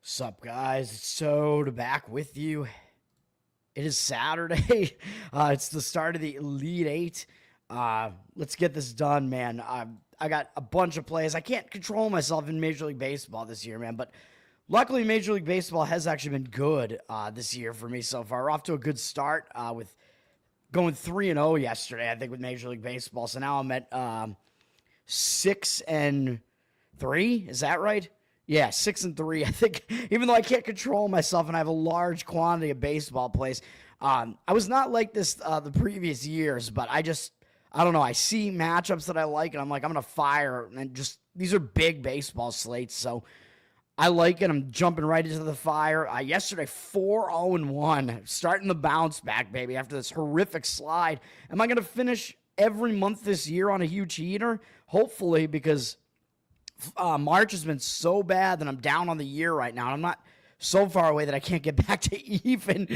Sup, guys? It's Soda back with you. It is Saturday. It's the start of the Elite Eight. Let's get this done, man. I got a bunch of plays. I can't control myself in Major League Baseball this year, man. But luckily, Major League Baseball has actually been good this year for me so far. We're off to a good start with going 3-0 yesterday, I think, with Major League Baseball. So now I'm at 6-3. Is that right? Yeah, 6-3. I think even though I can't control myself and I have a large quantity of baseball plays, I was not like this the previous years, but I don't know. I see matchups that I like, and I'm like, I'm gonna fire, and just these are big baseball slates, so I like it. I'm jumping right into the fire. Yesterday, 4-0-1, starting the bounce back, baby, after this horrific slide. Am I gonna finish every month this year on a huge heater? Hopefully, because March has been so bad that I'm down on the year right now. And I'm not so far away that I can't get back to even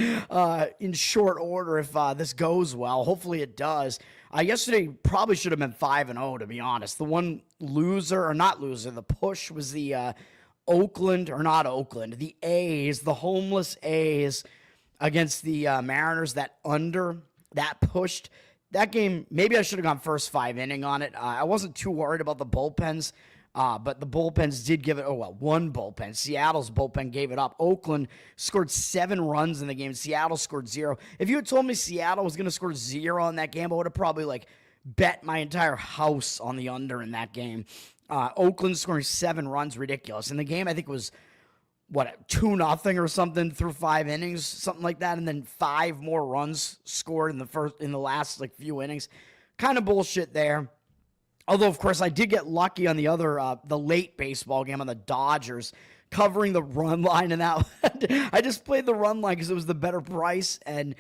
in short order if this goes well. Hopefully it does. Yesterday probably should have been 5-0, to be honest. The one loser, or not loser, the push was the Oakland, or not Oakland, the A's, the homeless A's against the Mariners. That under, that pushed. That game, maybe I should have gone first 5 inning on it. I wasn't too worried about the bullpens. But the bullpens did give it, one bullpen. Seattle's bullpen gave it up. Oakland scored 7 runs in the game. Seattle scored 0. If you had told me Seattle was going to score 0 in that game, I would have probably bet my entire house on the under in that game. Oakland scoring 7 runs, ridiculous. And the game, I think, was, 2-0 or something through 5 innings, something like that. And then 5 more runs scored in the last few innings. Kind of bullshit there. Although, of course, I did get lucky on the late baseball game on the Dodgers, covering the run line in that one. I just played the run line because it was the better price, and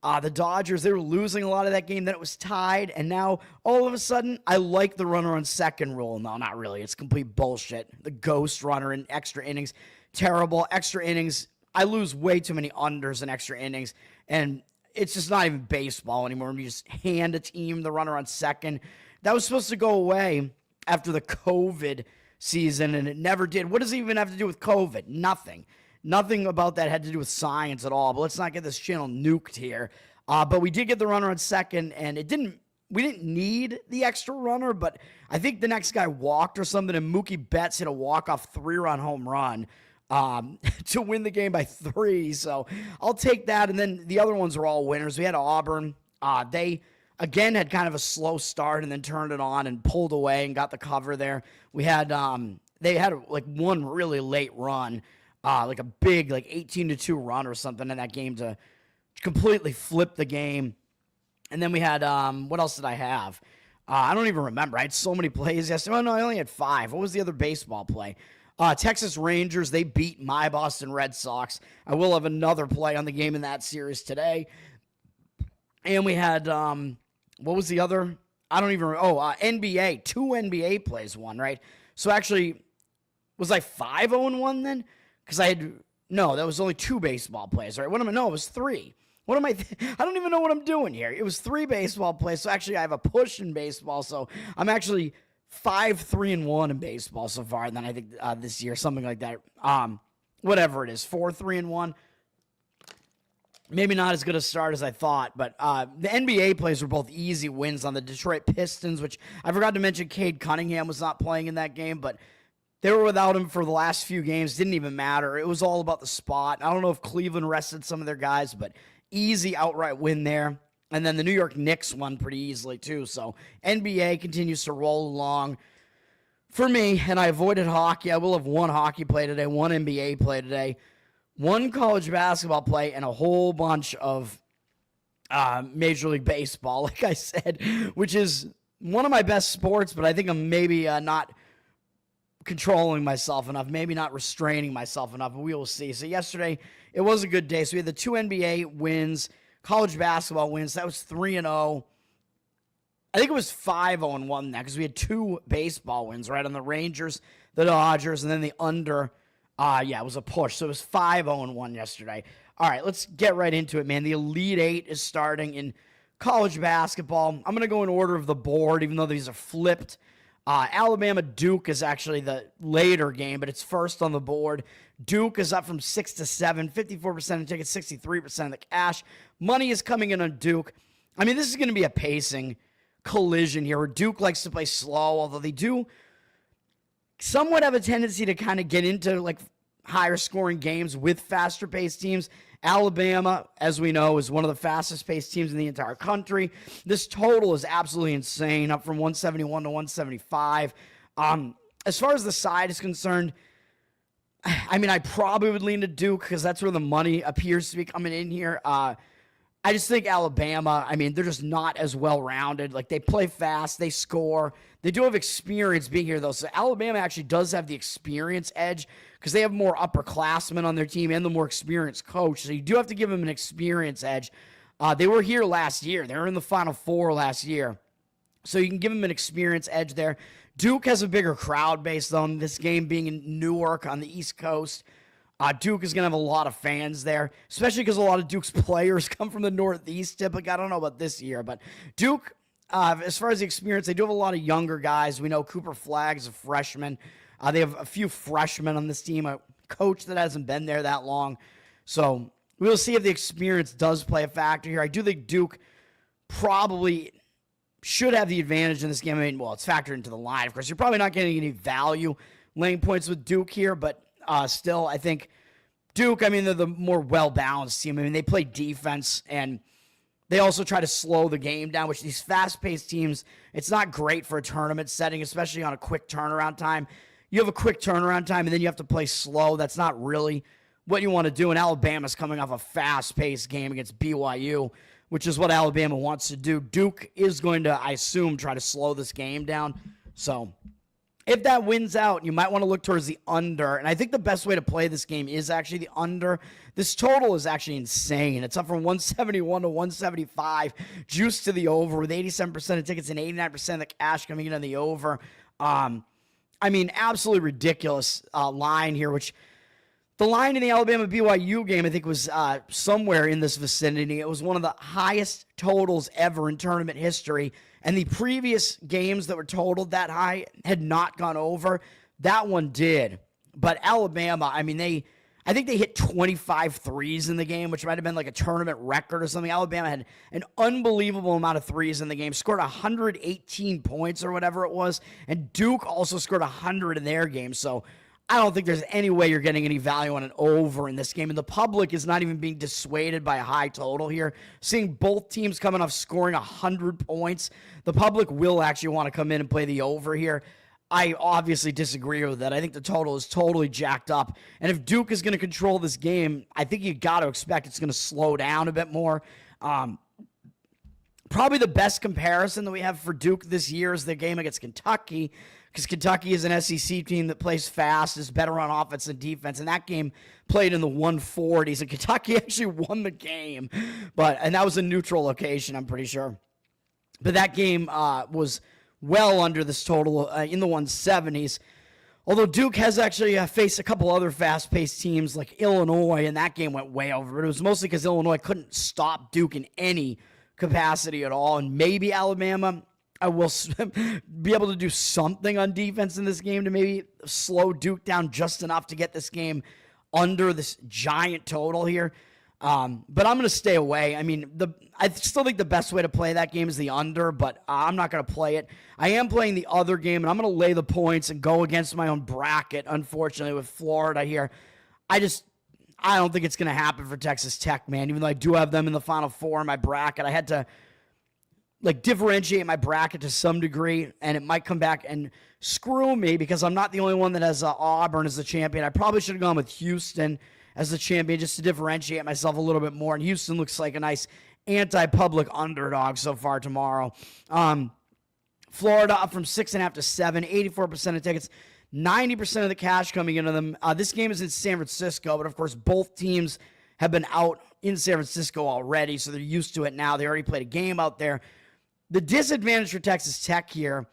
the Dodgers, they were losing a lot of that game. Then it was tied, and now, all of a sudden, I like the runner on second rule. No, not really. It's complete bullshit. The ghost runner in extra innings, terrible. Extra innings, I lose way too many unders in extra innings, and it's just not even baseball anymore. You just hand a team the runner on second. That was supposed to go away after the COVID season, and it never did. What does it even have to do with COVID? Nothing. Nothing about that had to do with science at all. But let's not get this channel nuked here. But we did get the runner on second, and we didn't need the extra runner, but I think the next guy walked or something, and Mookie Betts hit a walk-off 3-run home run to win the game by 3. So I'll take that. And then the other ones were all winners. We had Auburn. They again had kind of a slow start and then turned it on and pulled away and got the cover there. We had they had one really late run, a big 18-2 run or something in that game to completely flip the game. And then we had what else did I have? I don't even remember. I had so many plays yesterday. Oh no, I only had 5. What was the other baseball play? Texas Rangers, they beat my Boston Red Sox. I will have another play on the game in that series today. And we had what was the other? I don't even remember. NBA. 2 NBA plays won, right? So actually, was I 5-0-1 then? Because that was only 2 baseball plays, right? No, it was 3. What am I? I don't even know what I'm doing here. It was 3 baseball plays. So actually, I have a push in baseball. So I'm actually 5-3-1 in baseball so far. And then I think this year, something like that. Whatever it is, 4-3-1. Maybe not as good a start as I thought, but the NBA plays were both easy wins on the Detroit Pistons, which I forgot to mention Cade Cunningham was not playing in that game, but they were without him for the last few games. Didn't even matter. It was all about the spot. I don't know if Cleveland rested some of their guys, but easy outright win there. And then the New York Knicks won pretty easily too. So NBA continues to roll along for me, and I avoided hockey. I will have 1 hockey play today, 1 NBA play today, 1 college basketball play, and a whole bunch of Major League Baseball, like I said, which is one of my best sports, but I think I'm maybe not controlling myself enough, maybe not restraining myself enough, but we will see. So yesterday, it was a good day. So we had the 2 NBA wins, college basketball wins. That was 3-0. I think it was 5-0-1 that because we had 2 baseball wins, right, on the Rangers, the Dodgers, and then the under. It was a push. So it was 5-0-1 yesterday. All right, let's get right into it, man. The Elite Eight is starting in college basketball. I'm going to go in order of the board, even though these are flipped. Alabama-Duke is actually the later game, but it's first on the board. Duke is up from 6 to 7, 54% of tickets, 63% of the cash. Money is coming in on Duke. I mean, this is going to be a pacing collision here where Duke likes to play slow, although they do somewhat have a tendency to kind of get into like higher scoring games with faster paced teams. Alabama, as we know, is one of the fastest paced teams in the entire country. This total is absolutely insane, up from 171 to 175. As far as the side is concerned, I mean, I probably would lean to Duke because that's where the money appears to be coming in here. I just think Alabama, I mean, they're just not as well-rounded. Like, they play fast, they score. They do have experience being here, though. So Alabama actually does have the experience edge because they have more upperclassmen on their team and the more experienced coach. So you do have to give them an experience edge. They were here last year. They were in the Final Four last year. So you can give them an experience edge there. Duke has a bigger crowd base, though, in this game being in Newark on the East Coast. Duke is going to have a lot of fans there, especially because a lot of Duke's players come from the Northeast typically. I don't know about this year, but Duke, as far as the experience, they do have a lot of younger guys. We know Cooper Flagg's a freshman. They have a few freshmen on this team, a coach that hasn't been there that long. So we'll see if the experience does play a factor here. I do think Duke probably should have the advantage in this game. I mean, well, it's factored into the line. Of course, you're probably not getting any value laying points with Duke here, but still, I think Duke, I mean, they're the more well-balanced team. I mean, they play defense, and they also try to slow the game down, which these fast-paced teams, it's not great for a tournament setting, especially on a quick turnaround time. You have a quick turnaround time, and then you have to play slow. That's not really what you want to do, and Alabama's coming off a fast-paced game against BYU, which is what Alabama wants to do. Duke is going to, I assume, try to slow this game down. So if that wins out, you might want to look towards the under. And I think the best way to play this game is actually the under. This total is actually insane. It's up from 171 to 175. Juice to the over with 87% of tickets and 89% of the cash coming in on the over. I mean, absolutely ridiculous line here, which the line in the Alabama-BYU game, I think, was somewhere in this vicinity. It was one of the highest totals ever in tournament history. And the previous games that were totaled that high had not gone over. That one did. But Alabama, I mean, I think they hit 25 threes in the game, which might have been like a tournament record or something. Alabama had an unbelievable amount of threes in the game, scored 118 points or whatever it was. And Duke also scored 100 in their game. So I don't think there's any way you're getting any value on an over in this game. And the public is not even being dissuaded by a high total here. Seeing both teams coming off scoring 100 points, the public will actually want to come in and play the over here. I obviously disagree with that. I think the total is totally jacked up. And if Duke is going to control this game, I think you got to expect it's going to slow down a bit more. Probably the best comparison that we have for Duke this year is the game against Kentucky, because Kentucky is an SEC team that plays fast, is better on offense and defense, and that game played in the 140s, and Kentucky actually won the game, and that was a neutral location, I'm pretty sure. But that game was well under this total in the 170s, although Duke has actually faced a couple other fast-paced teams like Illinois, and that game went way over, but it was mostly because Illinois couldn't stop Duke in any capacity at all, and maybe Alabama I will be able to do something on defense in this game to maybe slow Duke down just enough to get this game under this giant total here. But I'm going to stay away. I mean, I still think the best way to play that game is the under, but I'm not going to play it. I am playing the other game, and I'm going to lay the points and go against my own bracket, unfortunately, with Florida here. I don't think it's going to happen for Texas Tech, man. Even though I do have them in the Final Four in my bracket, I had to differentiate my bracket to some degree, and it might come back and screw me because I'm not the only one that has Auburn as the champion. I probably should have gone with Houston as the champion just to differentiate myself a little bit more, and Houston looks like a nice anti-public underdog so far tomorrow. Florida up from 6.5 to 7, 84% of tickets, 90% of the cash coming into them. This game is in San Francisco, but of course both teams have been out in San Francisco already, so they're used to it now. They already played a game out there. The disadvantage for Texas Tech here,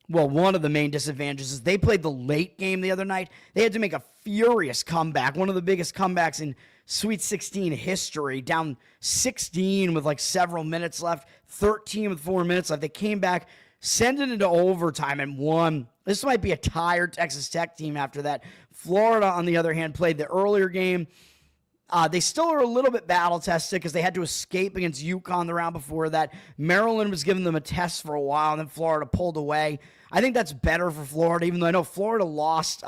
well, one of the main disadvantages is they played the late game the other night. They had to make a furious comeback, one of the biggest comebacks in Sweet 16 history, down 16 with several minutes left, 13 with 4 minutes left. They came back, send it into overtime and won. This might be a tired Texas Tech team after that. Florida, on the other hand, played the earlier game. They still are a little bit battle-tested because they had to escape against UConn the round before that. Maryland was giving them a test for a while, and then Florida pulled away. I think that's better for Florida, even though I know Florida lost,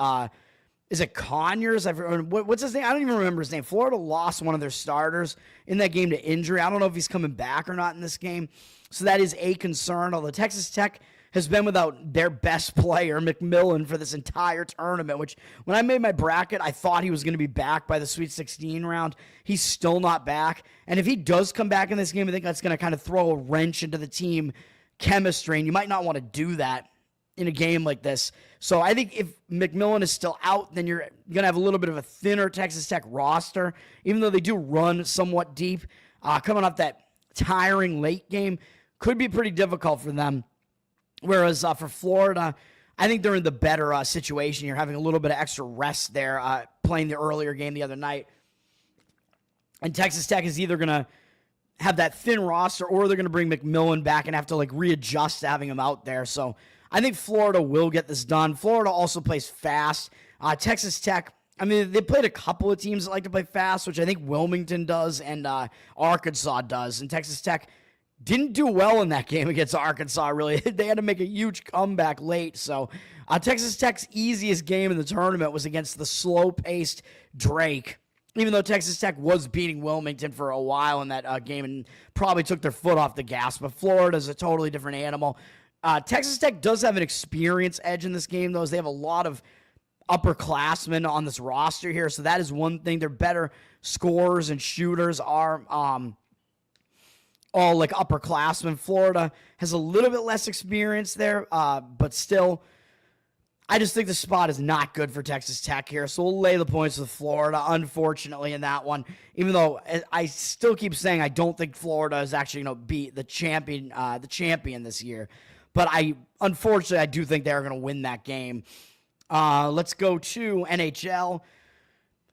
is it Conyers? What's his name? I don't even remember his name. Florida lost one of their starters in that game to injury. I don't know if he's coming back or not in this game. So that is a concern, although Texas Tech has been without their best player, McMillan, for this entire tournament, which when I made my bracket, I thought he was going to be back by the Sweet 16 round. He's still not back. And if he does come back in this game, I think that's going to kind of throw a wrench into the team chemistry, and you might not want to do that in a game like this. So I think if McMillan is still out, then you're going to have a little bit of a thinner Texas Tech roster, even though they do run somewhat deep. Coming off that tiring late game could be pretty difficult for them. Whereas for Florida, I think they're in the better situation. You're having a little bit of extra rest there, playing the earlier game the other night. And Texas Tech is either going to have that thin roster or they're going to bring McMillan back and have to readjust to having him out there. So I think Florida will get this done. Florida also plays fast. Texas Tech, I mean, they played a couple of teams that like to play fast, which I think Wilmington does and Arkansas does. And Texas Tech didn't do well in that game against Arkansas, really. They had to make a huge comeback late. So Texas Tech's easiest game in the tournament was against the slow-paced Drake, even though Texas Tech was beating Wilmington for a while in that game and probably took their foot off the gas. But Florida's a totally different animal. Texas Tech does have an experience edge in this game, though, as they have a lot of upperclassmen on this roster here. So that is one thing. They're better scorers and shooters are all upperclassmen. Florida has a little bit less experience there, but still, I just think the spot is not good for Texas Tech here. So we'll lay the points with Florida, unfortunately, in that one. Even though I still keep saying I don't think Florida is actually going to beat the champion this year. But unfortunately, I do think they're going to win that game. Let's go to NHL.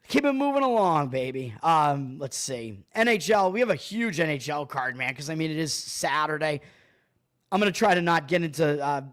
Keep it moving along, baby. Let's see. NHL, we have a huge NHL card, man, because, I mean, it is Saturday. I'm going to try to not get into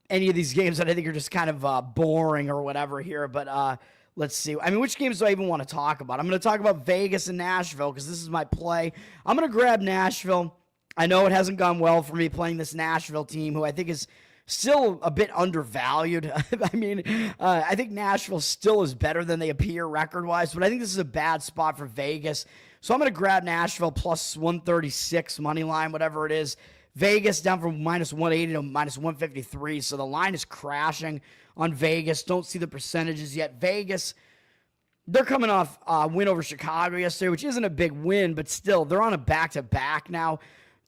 any of these games that I think are just kind of boring or whatever here, but let's see. I mean, which games do I even want to talk about? I'm going to talk about Vegas and Nashville because this is my play. I'm going to grab Nashville. I know it hasn't gone well for me playing this Nashville team, who I think is still a bit undervalued. I mean, I think Nashville still is better than they appear record-wise, but I think this is a bad spot for Vegas. So I'm going to grab Nashville plus 136 money line, whatever it is. Vegas down from minus 180 to minus 153, so the line is crashing on Vegas. Don't see the percentages yet. Vegas, they're coming off a win over Chicago yesterday, which isn't a big win, but still, they're on a back-to-back now.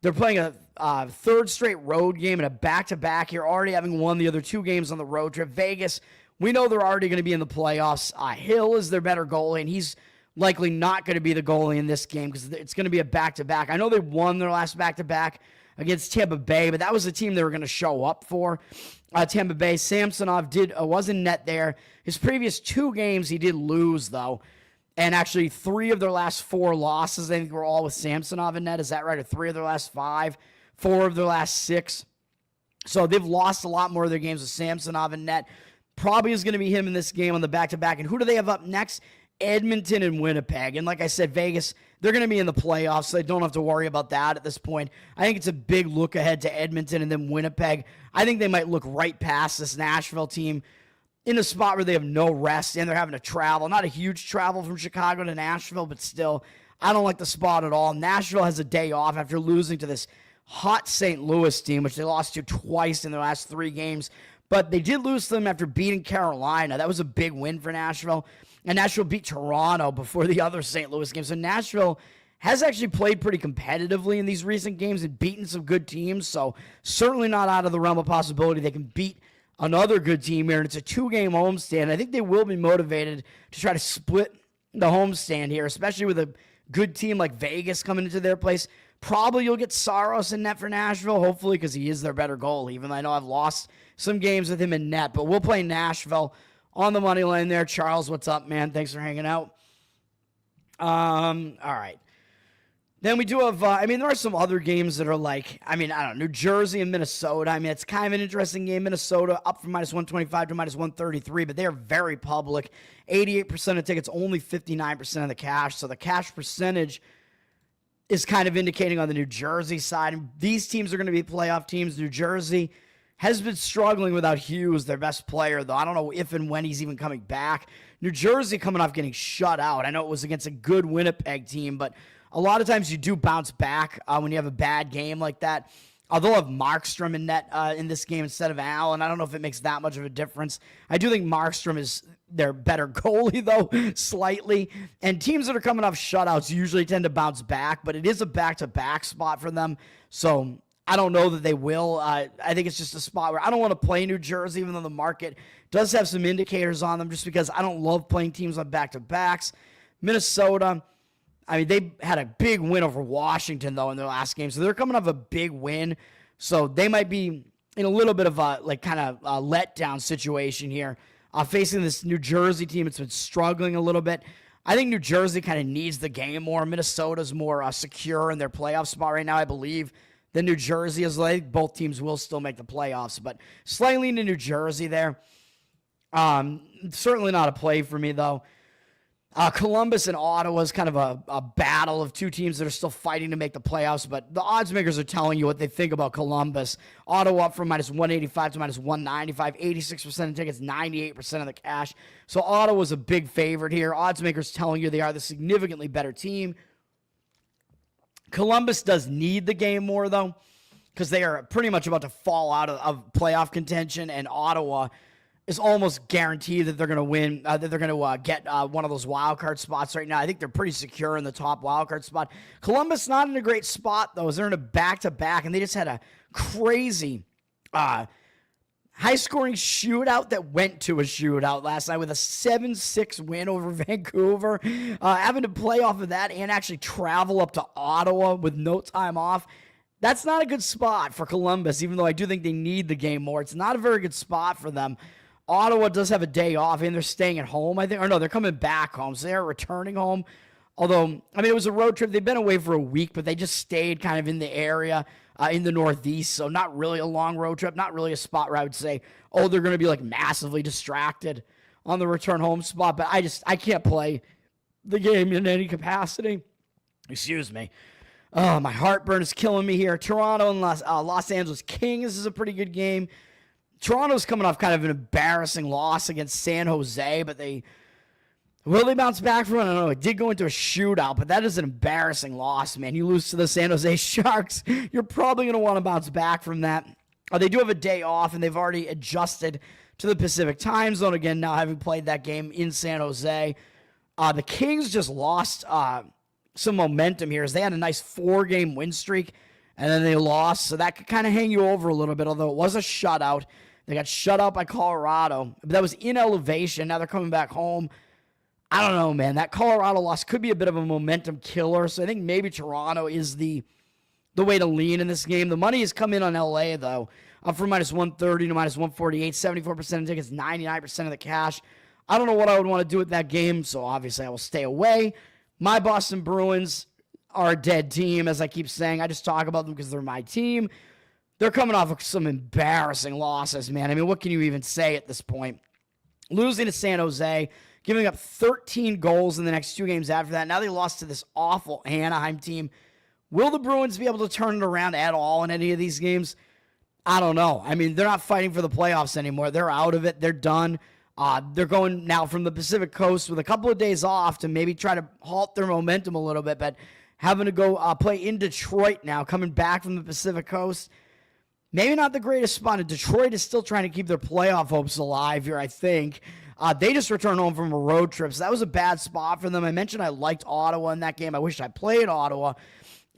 They're playing a third straight road game and a back-to-back here, already having won the other two games on the road trip. Vegas, we know they're already going to be in the playoffs. Hill is their better goalie, and he's likely not going to be the goalie in this game because it's going to be a back-to-back. I know they won their last back-to-back against Tampa Bay, but that was the team they were going to show up for. Tampa Bay, Samsonov was in net there. His previous two games he did lose, though. And actually, 3 of their last 4 losses, I think, were all with Samsonov in net. Is that right? Or 3 of their last 5, 4 of their last 6. So they've lost a lot more of their games with Samsonov in net. Probably is going to be him in this game on the back-to-back. And who do they have up next? Edmonton and Winnipeg. And like I said, Vegas, they're going to be in the playoffs, so they don't have to worry about that at this point. I think it's a big look ahead to Edmonton and then Winnipeg. I think they might look right past this Nashville team in a spot where they have no rest and they're having to travel. Not a huge travel from Chicago to Nashville, but still, I don't like the spot at all. Nashville has a day off after losing to this hot St. Louis team, which they lost to twice in their last 3 games. But they did lose to them after beating Carolina. That was a big win for Nashville. And Nashville beat Toronto before the other St. Louis game. So Nashville has actually played pretty competitively in these recent games and beaten some good teams. So certainly not out of the realm of possibility they can beat another good team here. And it's a 2-game homestand. I think they will be motivated to try to split the homestand here, especially with a good team like Vegas coming into their place. Probably you'll get Saros in net for Nashville, hopefully, because he is their better goalie, even though I know I've lost some games with him in net. But we'll play Nashville on the money line there. Charles, what's up, man? Thanks for hanging out. All right. Then we do have, there are some other games that are like, I don't know, New Jersey and Minnesota. It's kind of an interesting game. Minnesota up from -125 to -133, but they are very public. 88% of tickets, only 59% of the cash. So the cash percentage is kind of indicating on the New Jersey side. And these teams are going to be playoff teams. New Jersey has been struggling without Hughes, their best player, though. I don't know if and when he's even coming back. New Jersey coming off getting shut out. I know it was against a good Winnipeg team, but a lot of times you do bounce back when you have a bad game like that. They'll have Markstrom in net in this game instead of Allen. I don't know if it makes that much of a difference. I do think Markstrom is their better goalie, though, slightly. And teams that are coming off shutouts usually tend to bounce back, but it is a back-to-back spot for them. So I don't know that they will. I think it's just a spot where I don't want to play New Jersey, even though the market does have some indicators on them, just because I don't love playing teams on back-to-backs. Minnesota, they had a big win over Washington, though, in their last game. So they're coming off a big win. So they might be in a little bit of a letdown situation here. Facing this New Jersey team, it's been struggling a little bit. I think New Jersey kind of needs the game more. Minnesota's more secure in their playoff spot right now, I believe, than New Jersey is. Like both teams will still make the playoffs, but slightly into New Jersey there. Certainly not a play for me, though. Columbus and Ottawa is kind of a battle of two teams that are still fighting to make the playoffs, but the odds makers are telling you what they think about Columbus. Ottawa up from -185 to -195, 86% of tickets, 98% of the cash. So Ottawa's a big favorite here. Odds makers telling you they are the significantly better team. Columbus does need the game more, though, because they are pretty much about to fall out of playoff contention, and Ottawa is almost guaranteed that they're going to win, that they're going to get one of those wild card spots right now. I think they're pretty secure in the top wild card spot. Columbus not in a great spot, though, as they're in a back-to-back, and they just had a crazy high-scoring shootout that went to a shootout last night with a 7-6 win over Vancouver. Having to play off of that and actually travel up to Ottawa with no time off. That's not a good spot for Columbus, even though I do think they need the game more. It's not a very good spot for them. Ottawa does have a day off, and they're staying at home, I think. Or no, they're coming back home, so they're returning home. Although, it was a road trip. They've been away for a week, but they just stayed kind of in the area in the Northeast, so not really a long road trip, not really a spot where I would say, oh, they're going to be like massively distracted on the return home spot. But I can't play the game in any capacity. Excuse me. Oh, my heartburn is killing me here. Toronto and Los Angeles Kings is a pretty good game. Toronto's coming off kind of an embarrassing loss against San Jose, but will they bounce back from it? I don't know. It did go into a shootout, but that is an embarrassing loss, man. You lose to the San Jose Sharks, you're probably going to want to bounce back from that. They do have a day off, and they've already adjusted to the Pacific time zone again now, having played that game in San Jose. The Kings just lost some momentum here as they had a nice 4-game win streak, and then they lost, so that could kind of hang you over a little bit, although it was a shutout. They got shut out by Colorado, but that was in elevation. Now they're coming back home. I don't know, man. That Colorado loss could be a bit of a momentum killer, so I think maybe Toronto is the way to lean in this game. The money has come in on LA, though, up from -130 to -148, 74% of tickets, 99% of the cash. I don't know what I would want to do with that game, so obviously I will stay away. My Boston Bruins are a dead team, as I keep saying. I just talk about them because they're my team. They're coming off of some embarrassing losses, man. What can you even say at this point? Losing to San Jose, giving up 13 goals in the next 2 games after that. Now they lost to this awful Anaheim team. Will the Bruins be able to turn it around at all in any of these games? I don't know. They're not fighting for the playoffs anymore. They're out of it. They're done. They're going now from the Pacific Coast with a couple of days off to maybe try to halt their momentum a little bit, but having to go play in Detroit now, coming back from the Pacific Coast. Maybe not the greatest spot. Detroit is still trying to keep their playoff hopes alive here, I think. They just returned home from a road trip, so that was a bad spot for them. I mentioned I liked Ottawa in that game. I wish I played Ottawa.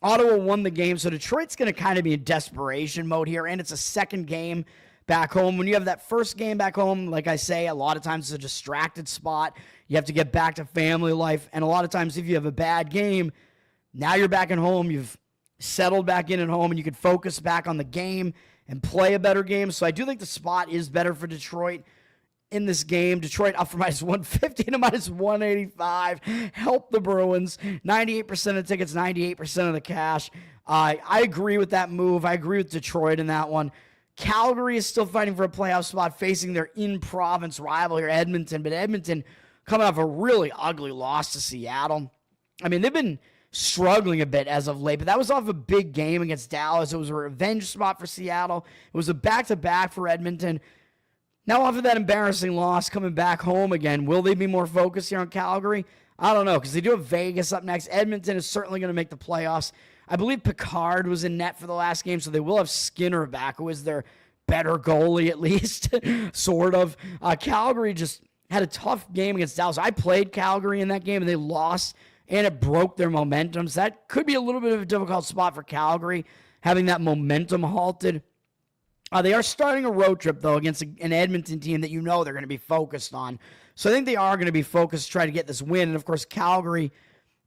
Ottawa won the game, so Detroit's going to kind of be in desperation mode here, and it's a second game back home. When you have that first game back home, like I say, a lot of times it's a distracted spot. You have to get back to family life, and a lot of times if you have a bad game, now you're back at home, you've settled back in at home, and you can focus back on the game and play a better game. So I do think the spot is better for Detroit. in this game. Detroit up from -150 to -185. Help the Bruins. 98% of the tickets, 98% of the cash. I agree with that move. I agree with Detroit in that one. Calgary is still fighting for a playoff spot, facing their in-province rival here, Edmonton. But Edmonton coming off a really ugly loss to Seattle. I mean, they've been struggling a bit as of late, but that was off a big game against Dallas. It was a revenge spot for Seattle. It was a back-to-back for Edmonton. Now off of that embarrassing loss, coming back home again, will they be more focused here on Calgary? I don't know, because they do have Vegas up next. Edmonton is certainly going to make the playoffs. I believe Picard was in net for the last game, so they will have Skinner back, who is their better goalie at least, sort of. Calgary just had a tough game against Dallas. I played Calgary in that game, and they lost, and it broke their momentum. So that could be a little bit of a difficult spot for Calgary, having that momentum halted. They are starting a road trip, though, against an Edmonton team that you know they're going to be focused on. So I think they are going to be focused to try to get this win. And, of course, Calgary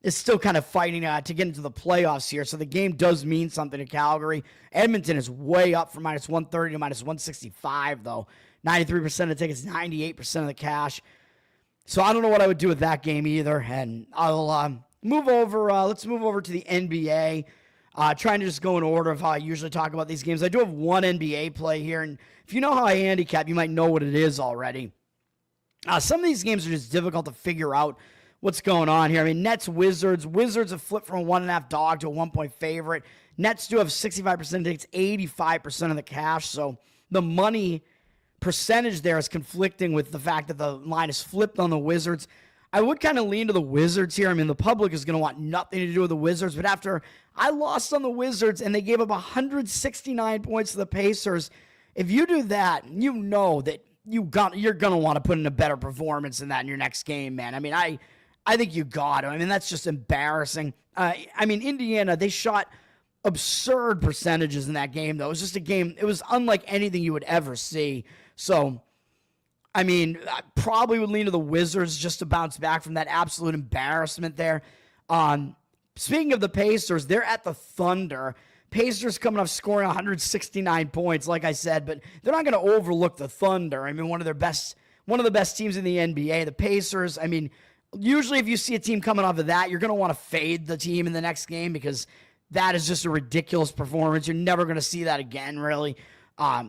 is still kind of fighting to get into the playoffs here. So the game does mean something to Calgary. Edmonton is way up from -130 to -165, though. 93% of tickets, 98% of the cash. So I don't know what I would do with that game either. And I'll move over. Let's move over to the NBA. Trying to just go in order of how I usually talk about these games. I do have one NBA play here. And if you know how I handicap, you might know what it is already. Some of these games are just difficult to figure out what's going on here. I mean, Nets, Wizards. Wizards have flipped from a 1.5 dog to a 1-point favorite. Nets do have 65% of tickets, 85% of the cash. So the money percentage there is conflicting with the fact that the line is flipped on the Wizards. I would kind of lean to the Wizards here. I mean, the public is going to want nothing to do with the Wizards. But after I lost on the Wizards and they gave up 169 points to the Pacers, if you do that, you know that you're going to want to put in a better performance than that in your next game, man. I mean, I think you got to. I mean, that's just embarrassing. I mean, Indiana, they shot absurd percentages in that game, though. It was just a game. It was unlike anything you would ever see. So, I mean, I probably would lean to the Wizards just to bounce back from that absolute embarrassment there. Speaking of the Pacers, they're at the Thunder. Pacers coming off scoring 169 points, like I said, but they're not going to overlook the Thunder. I mean, one of the best teams in the NBA. The Pacers, I mean, usually if you see a team coming off of that, you're going to want to fade the team in the next game because that is just a ridiculous performance. You're never going to see that again, really.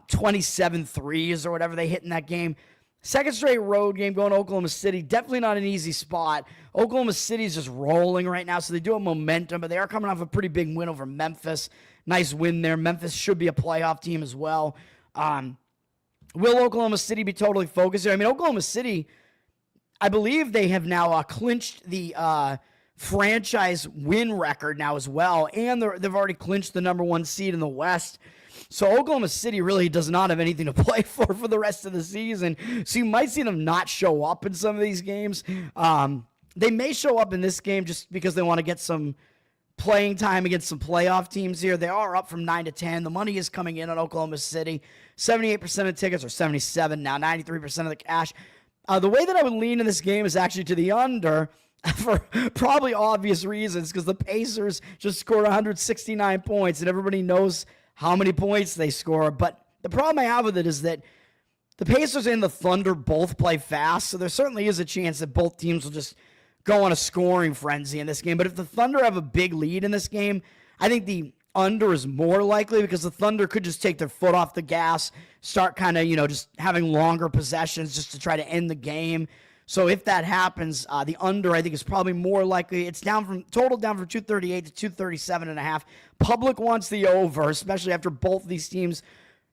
27 threes or whatever they hit in that game. Second straight road game going to Oklahoma City. Definitely not an easy spot. Oklahoma City is just rolling right now, so they do have momentum, but they are coming off a pretty big win over Memphis. Nice win there. Memphis should be a playoff team as well. Will Oklahoma City be totally focused here? I mean, Oklahoma City, I believe they have now clinched the franchise win record now as well, and they've already clinched the number 1 seed in the West. So Oklahoma City really does not have anything to play for the rest of the season. So you might see them not show up in some of these games. They may show up in this game just because they want to get some playing time against some playoff teams here. They are up from 9 to 10. The money is coming in on Oklahoma City. 78% of tickets, or 77 now, 93% of the cash. The way that I would lean in this game is actually to the under for probably obvious reasons because the Pacers just scored 169 points and everybody knows how many points they score. But the problem I have with it is that the Pacers and the Thunder both play fast, so there certainly is a chance that both teams will just go on a scoring frenzy in this game. But if the Thunder have a big lead in this game, I think the under is more likely because the Thunder could just take their foot off the gas, start kind of, just having longer possessions just to try to end the game. So if that happens, the under, I think, is probably more likely. It's down from 238 to 237.5. Public wants the over, especially after both of these teams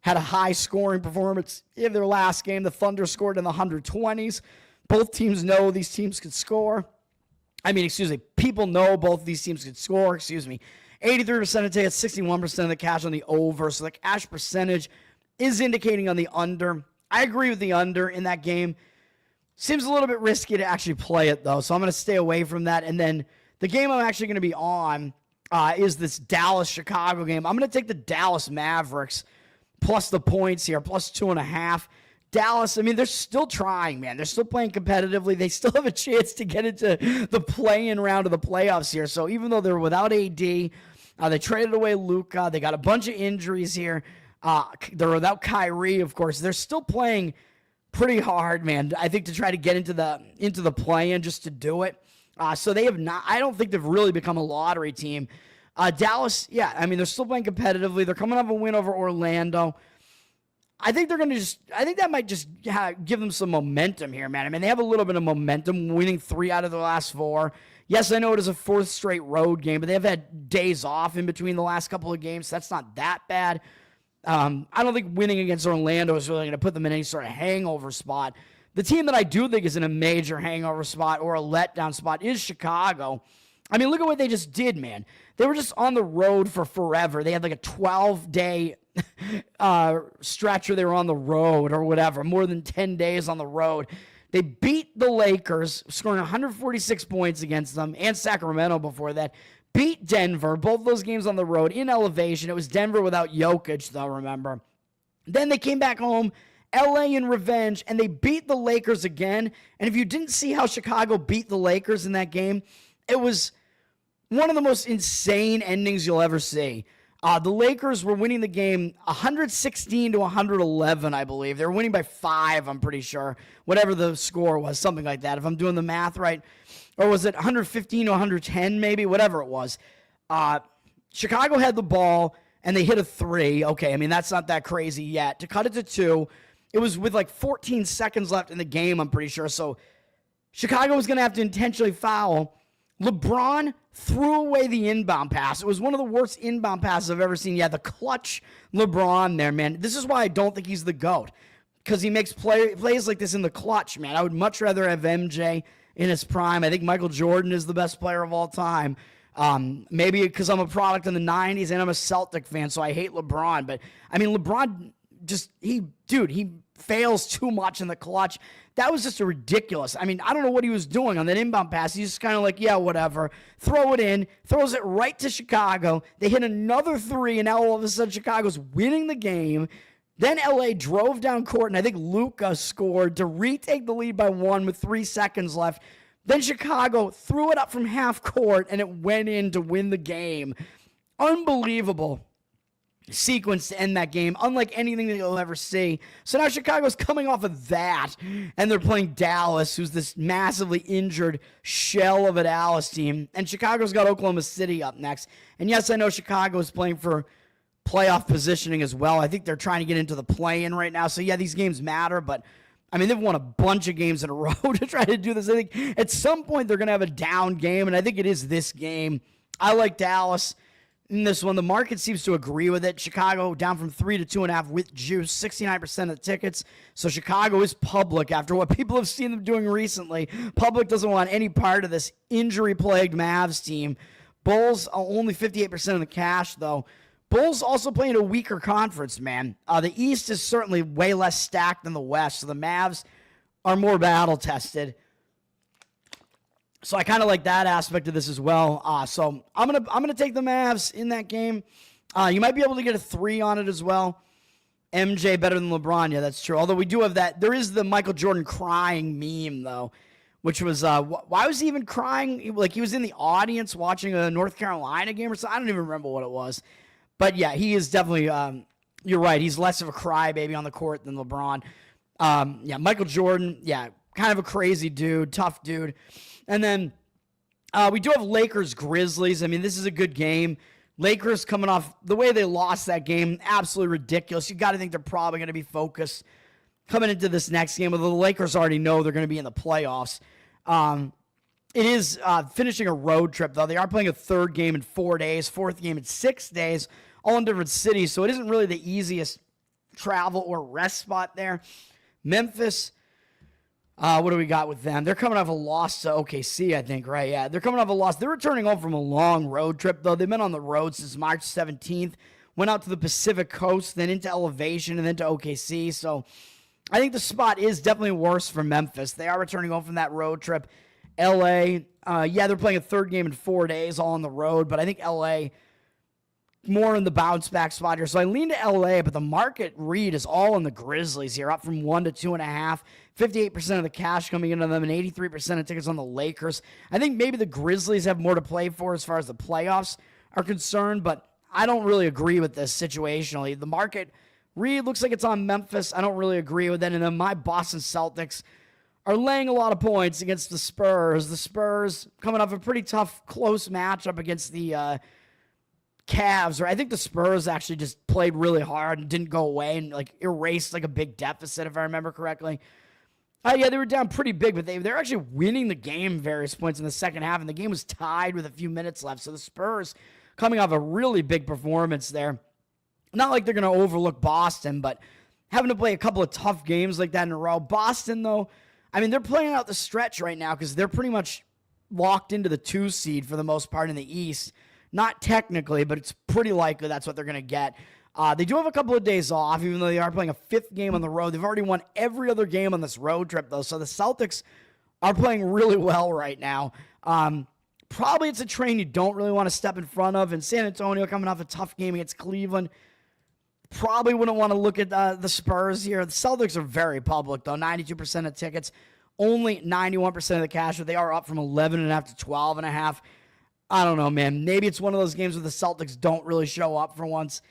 had a high scoring performance in their last game. The Thunder scored in the 120s. Both teams know these teams could score. People know both of these teams could score. 83% of tickets, 61% of the cash on the over. So the cash percentage is indicating on the under. I agree with the under in that game. Seems a little bit risky to actually play it, though, so I'm going to stay away from that. And then the game I'm actually going to be on is this Dallas-Chicago game. I'm going to take the Dallas Mavericks plus the points here, plus 2.5. Dallas, I mean, they're still trying, man. They're still playing competitively. They still have a chance to get into the play-in round of the playoffs here. So even though they're without AD, they traded away Luka. They got a bunch of injuries here. They're without Kyrie, of course. They're still playing pretty hard, man. I think to try to get into the play-in just to do it. So they have not. I don't think they've really become a lottery team. Dallas, yeah. I mean, they're still playing competitively. They're coming off a win over Orlando. I think they're going to I think that might just give them some momentum here, man. I mean, they have a little bit of momentum, winning 3 out of the last 4. Yes, I know it is a 4th straight road game, but they've had days off in between the last couple of games, so that's not that bad. I don't think winning against Orlando is really going to put them in any sort of hangover spot. The team that I do think is in a major hangover spot or a letdown spot is Chicago. I mean, look at what they just did, man. They were just on the road for forever. They had like a 12-day stretch where they were on the road or whatever, more than 10 days on the road. They beat the Lakers, scoring 146 points against them, and Sacramento before that. Beat Denver, both those games on the road in elevation. It was Denver without Jokic, though, remember. Then they came back home, LA in revenge, and they beat the Lakers again. And if you didn't see how Chicago beat the Lakers in that game, it was one of the most insane endings you'll ever see. The Lakers were winning the game 116 to 111, I believe. They were winning by 5, I'm pretty sure. Whatever the score was, something like that, if I'm doing the math right. Or was it 115 to 110 maybe? Whatever it was. Chicago had the ball, and they hit a 3. Okay, I mean, that's not that crazy yet. To cut it to 2, it was with like 14 seconds left in the game, I'm pretty sure. So Chicago was going to have to intentionally foul. LeBron threw away the inbound pass. It was one of the worst inbound passes I've ever seen. Yeah, the clutch LeBron there, man. This is why I don't think he's the GOAT, because he makes plays like this in the clutch, man. I would much rather have MJ in his prime. I think Michael Jordan is the best player of all time. Maybe because I'm a product in the 90s and I'm a Celtic fan, so I hate LeBron. But, I mean, LeBron he fails too much in the clutch. That was just ridiculous. I mean, I don't know what he was doing on that inbound pass. He's just kind of like, yeah, whatever. Throw it in. Throws it right to Chicago. They hit another 3, and now all of a sudden Chicago's winning the game. Then LA drove down court, and I think Luka scored to retake the lead by 1 with 3 seconds left. Then Chicago threw it up from half court, and it went in to win the game. Unbelievable sequence to end that game, unlike anything that you'll ever see. So now Chicago's coming off of that, and they're playing Dallas, who's this massively injured shell of a Dallas team. And Chicago's got Oklahoma City up next. And yes, I know Chicago's playing for playoff positioning as well. I think they're trying to get into the play-in right now. So yeah, these games matter, but I mean, they've won a bunch of games in a row to try to do this. I think at some point they're going to have a down game, and I think it is this game. I like Dallas in this one. The market seems to agree with it. Chicago down from 3 to 2.5 with juice, 69% of the tickets. So Chicago is public after what people have seen them doing recently. Public doesn't want any part of this injury-plagued Mavs team. Bulls are only 58% of the cash, though. Bulls also playing a weaker conference, man. The East is certainly way less stacked than the West, so the Mavs are more battle-tested. So I kind of like that aspect of this as well. So I'm gonna take the Mavs in that game. You might be able to get a 3 on it as well. MJ better than LeBron. Yeah, that's true. Although we do have that. There is the Michael Jordan crying meme, though, which was, why was he even crying? Like, he was in the audience watching a North Carolina game or something. I don't even remember what it was. But, yeah, he is definitely, you're right, he's less of a crybaby on the court than LeBron. Yeah, Michael Jordan, yeah, kind of a crazy dude, tough dude. And then we do have Lakers-Grizzlies. I mean, this is a good game. Lakers coming off the way they lost that game, absolutely ridiculous. You got to think they're probably going to be focused coming into this next game, although the Lakers already know they're going to be in the playoffs. It is finishing a road trip, though. They are playing a 3rd game in 4 days, 4th game in 6 days, all in different cities, so it isn't really the easiest travel or rest spot there. Memphis, what do we got with them? They're coming off a loss to OKC, I think, right? Yeah, they're coming off a loss. They're returning home from a long road trip, though. They've been on the road since March 17th, went out to the Pacific Coast, then into Elevation, and then to OKC. So I think the spot is definitely worse for Memphis. They are returning home from that road trip. LA, yeah, they're playing a 3rd game in 4 days, all on the road, but I think LA more in the bounce back spot here. So I lean to LA, but the market read is all in the Grizzlies here, up from 1 to 2.5. 58% of the cash coming into them and 83% of tickets on the Lakers. I think maybe the Grizzlies have more to play for as far as the playoffs are concerned, but I don't really agree with this situationally. The market Reed looks like it's on Memphis. I don't really agree with that. And then my Boston Celtics are laying a lot of points against the Spurs. The Spurs coming off a pretty tough, close matchup against the Cavs. Or I think the Spurs actually just played really hard and didn't go away and like erased like a big deficit, if I remember correctly. Yeah, they were down pretty big, but they're actually winning the game various points in the second half, and the game was tied with a few minutes left. So the Spurs coming off a really big performance there. Not like they're going to overlook Boston, but having to play a couple of tough games like that in a row. Boston, though, I mean, they're playing out the stretch right now because they're pretty much locked into the 2 seed for the most part in the East. Not technically, but it's pretty likely that's what they're going to get. They do have a couple of days off, even though they are playing a 5th game on the road. They've already won every other game on this road trip, though. So the Celtics are playing really well right now. Probably it's a train you don't really want to step in front of. And San Antonio coming off a tough game against Cleveland. Probably wouldn't want to look at the Spurs here. The Celtics are very public, though. 92% of tickets, only 91% of the cash, but they are up from 11.5 to 12.5. I don't know, man. Maybe it's one of those games where the Celtics don't really show up for once.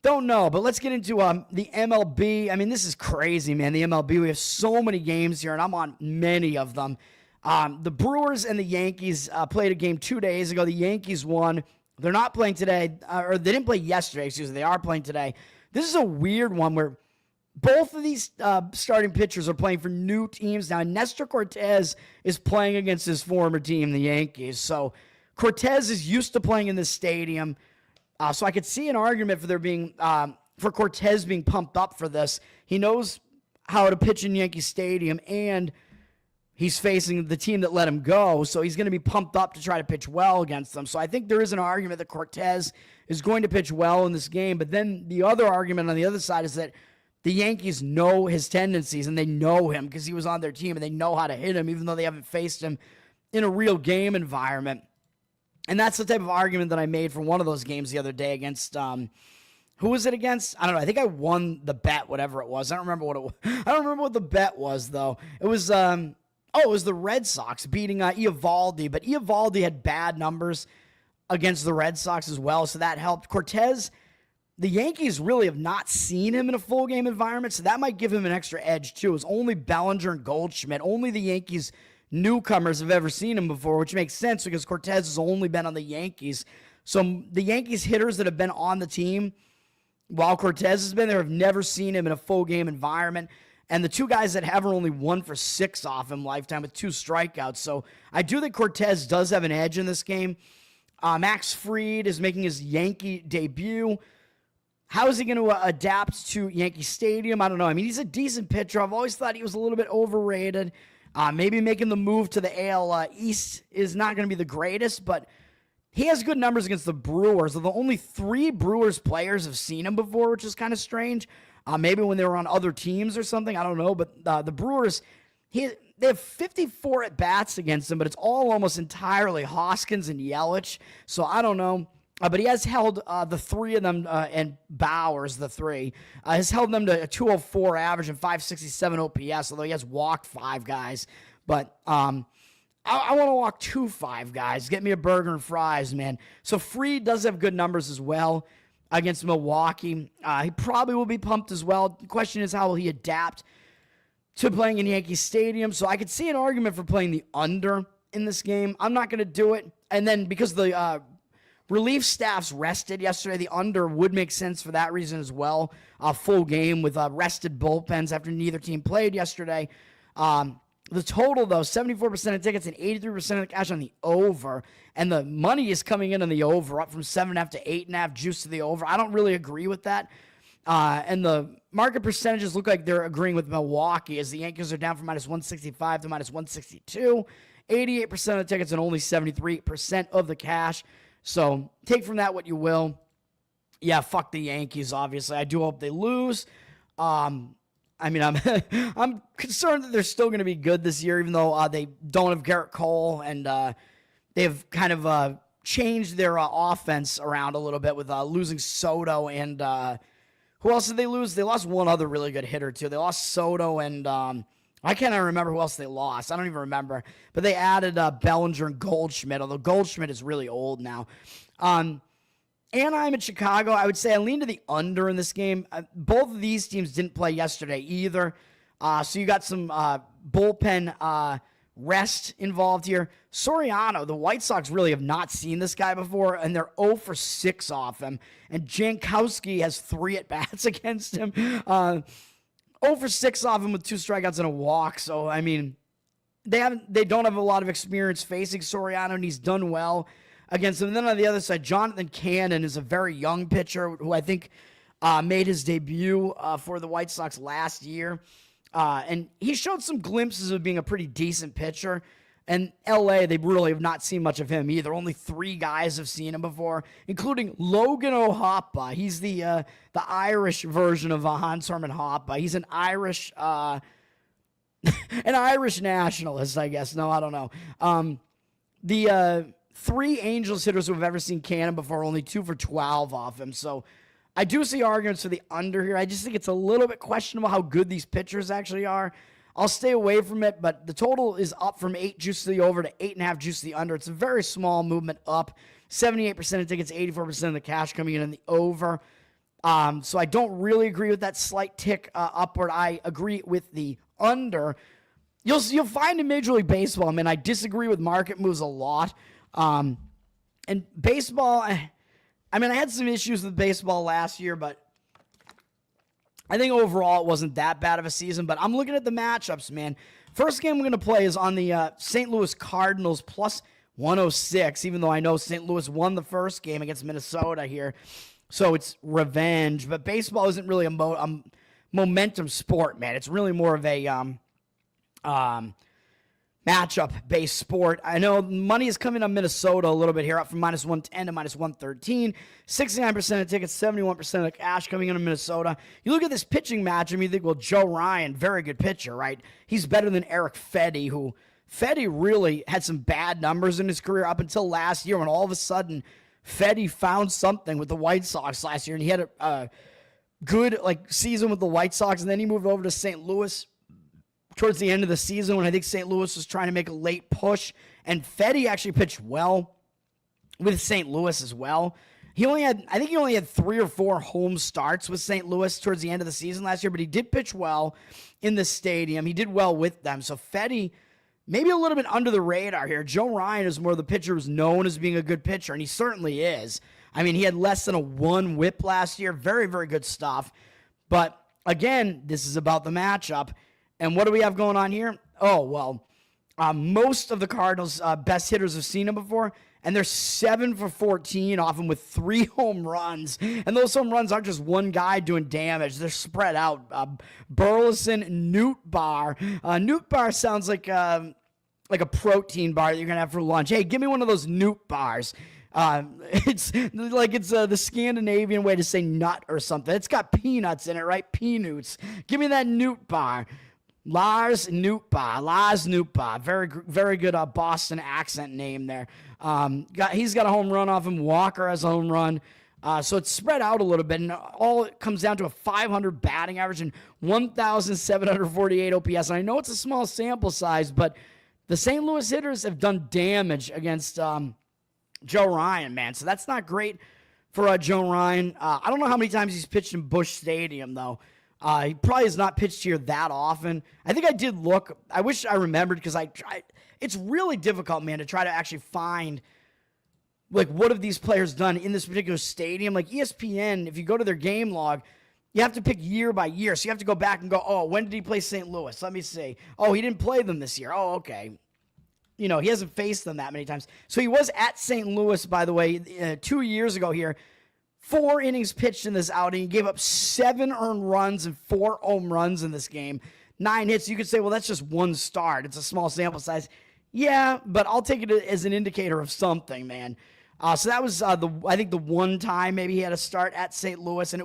Don't know, but let's get into the MLB. I mean, this is crazy, man. The MLB, we have so many games here, and I'm on many of them. The Brewers and the Yankees played a game 2 days ago. The Yankees won. They're not playing today, or they didn't play yesterday, excuse me. They are playing today. This is a weird one where both of these starting pitchers are playing for new teams. Now, Nestor Cortez is playing against his former team, the Yankees. So Cortez is used to playing in this stadium. So I could see an argument for there being for Cortez being pumped up for this. He knows how to pitch in Yankee Stadium, and he's facing the team that let him go, so he's going to be pumped up to try to pitch well against them. So I think there is an argument that Cortez is going to pitch well in this game. But then the other argument on the other side is that the Yankees know his tendencies, and they know him because he was on their team, and they know how to hit him, even though they haven't faced him in a real game environment. And that's the type of argument that I made for one of those games the other day against, who was it against? I don't know. I think I won the bet, whatever it was. I don't remember what it was. I don't remember what the bet was, though. It was, it was the Red Sox beating Eovaldi. But Eovaldi had bad numbers against the Red Sox as well, so that helped. Cortez, the Yankees really have not seen him in a full game environment, so that might give him an extra edge, too. It was only Bellinger and Goldschmidt. Only the Yankees newcomers have ever seen him before, which makes sense because Cortez has only been on the Yankees. So the Yankees hitters that have been on the team while Cortez has been there have never seen him in a full game environment. And the two guys that have are only 1 for 6 off him lifetime with 2 strikeouts. So I do think Cortez does have an edge in this game. Max Fried is making his Yankee debut. How is he going to adapt to Yankee Stadium? I don't know. I mean, he's a decent pitcher. I've always thought he was a little bit overrated. Maybe making the move to the AL East is not going to be the greatest, but he has good numbers against the Brewers. The only 3 Brewers players have seen him before, which is kind of strange. Maybe when they were on other teams or something. I don't know. But the Brewers, they have 54 at-bats against him, but it's all almost entirely Hoskins and Yelich. So I don't know. But he has held the 3 of them, and Bowers, the 3, has held them to a 204 average and 567 OPS, although he has walked 5 guys. But I want to walk 2 5 guys. Get me a burger and fries, man. So Fried does have good numbers as well against Milwaukee. He probably will be pumped as well. The question is, how will he adapt to playing in Yankee Stadium? So I could see an argument for playing the under in this game. I'm not going to do it. And then because the relief staff's rested yesterday, the under would make sense for that reason as well. A full game with rested bullpens after neither team played yesterday. The total, though, 74% of tickets and 83% of the cash on the over. And the money is coming in on the over, up from 7.5 to 8.5, juice to the over. I don't really agree with that. And the market percentages look like they're agreeing with Milwaukee as the Yankees are down from minus 165 to minus 162. 88% of the tickets and only 73% of the cash. So take from that what you will. Yeah, fuck the Yankees, obviously. I do hope they lose. I mean, I'm concerned that they're still going to be good this year, even though they don't have Garrett Cole, and they've kind of changed their offense around a little bit with losing Soto and who else did they lose? They lost one other really good hitter, too. They lost Soto and I can't even remember who else they lost. I don't even remember. But they added Bellinger and Goldschmidt, although Goldschmidt is really old now. Anaheim and Chicago, I would say I lean to the under in this game. Both of these teams didn't play yesterday either. So you got some bullpen rest involved here. Soriano, the White Sox really have not seen this guy before, and they're 0 for 6 off him. And Jankowski has 3 at-bats against him. 0 for 6 off him with 2 strikeouts and a walk. So, I mean, they don't have a lot of experience facing Soriano, and he's done well against him. And then on the other side, Jonathan Cannon is a very young pitcher who I think made his debut for the White Sox last year. And he showed some glimpses of being a pretty decent pitcher. And LA, they really have not seen much of him either. Only 3 guys have seen him before, including Logan O'Hoppe. He's the Irish version of Hans Herman Hoppe. He's an Irish an Irish nationalist, I guess. No, I don't know. The 3 Angels hitters who have ever seen Cannon before, only 2 for 12 off him. So I do see arguments for the under here. I just think it's a little bit questionable how good these pitchers actually are. I'll stay away from it, but the total is up from 8 juice to the over to 8.5 juice to the under. It's a very small movement up. 78% of tickets, 84% of the cash coming in the over. So I don't really agree with that slight tick upward. I agree with the under. You'll find in Major League Baseball, I mean, I disagree with market moves a lot. And baseball, I mean, I had some issues with baseball last year, but I think overall it wasn't that bad of a season. But I'm looking at the matchups, man. First game we're going to play is on the St. Louis Cardinals plus 106, even though I know St. Louis won the first game against Minnesota here. So it's revenge. But baseball isn't really a momentum sport, man. It's really more of a matchup-based sport. I know money is coming on Minnesota a little bit here, up from minus 110 to minus 113. 69% of tickets, 71% of the cash coming in on Minnesota. You look at this pitching match, and you think, well, Joe Ryan, very good pitcher, right? He's better than Eric Fedde, who Fedde really had some bad numbers in his career up until last year when all of a sudden Fedde found something with the White Sox last year, and he had a good season with the White Sox, and then he moved over to St. Louis towards the end of the season when I think St. Louis was trying to make a late push, and Fedde actually pitched well with St. Louis as well. I think he only had 3 or 4 home starts with St. Louis towards the end of the season last year, but he did pitch well in the stadium. He did well with them. So Fedde, maybe a little bit under the radar here. Joe Ryan is more the pitcher who's known as being a good pitcher, and he certainly is. I mean, he had less than a 1 whip last year. Very, very good stuff. But again, this is about the matchup. And what do we have going on here? Oh, well, most of the Cardinals' best hitters have seen him before, and they're 7 for 14 off him with 3 home runs. And those home runs aren't just one guy doing damage. They're spread out. Burleson, Newt-Bar. Newt-Bar sounds like a protein bar that you're going to have for lunch. Hey, give me one of those Newt-Bars. It's the Scandinavian way to say nut or something. It's got peanuts in it, right? Peanuts. Give me that Newt-Bar. Lars Newtbar. Very, very good Boston accent name there. He's got a home run off him. Walker has a home run. So it's spread out a little bit, and all it comes down to a 500 batting average and 1,748 OPS. And I know it's a small sample size, but the St. Louis hitters have done damage against Joe Ryan, man. So that's not great for Joe Ryan. I don't know how many times he's pitched in Busch Stadium, though. He probably has not pitched here that often. I think I did look. I wish I remembered because I tried. It's really difficult, man, to try to actually find what have these players done in this particular stadium. Like ESPN, if you go to their game log, you have to pick year by year. So you have to go back and go, oh, when did he play St. Louis? Let me see. Oh, he didn't play them this year. Oh, okay. He hasn't faced them that many times. So he was at St. Louis, by the way, 2 years ago here. 4 innings pitched in this outing. He gave up 7 earned runs and 4 home runs in this game. 9 hits. You could say, well, that's just one start. It's a small sample size. Yeah, but I'll take it as an indicator of something, man. So that was I think the one time maybe he had a start at St. Louis, and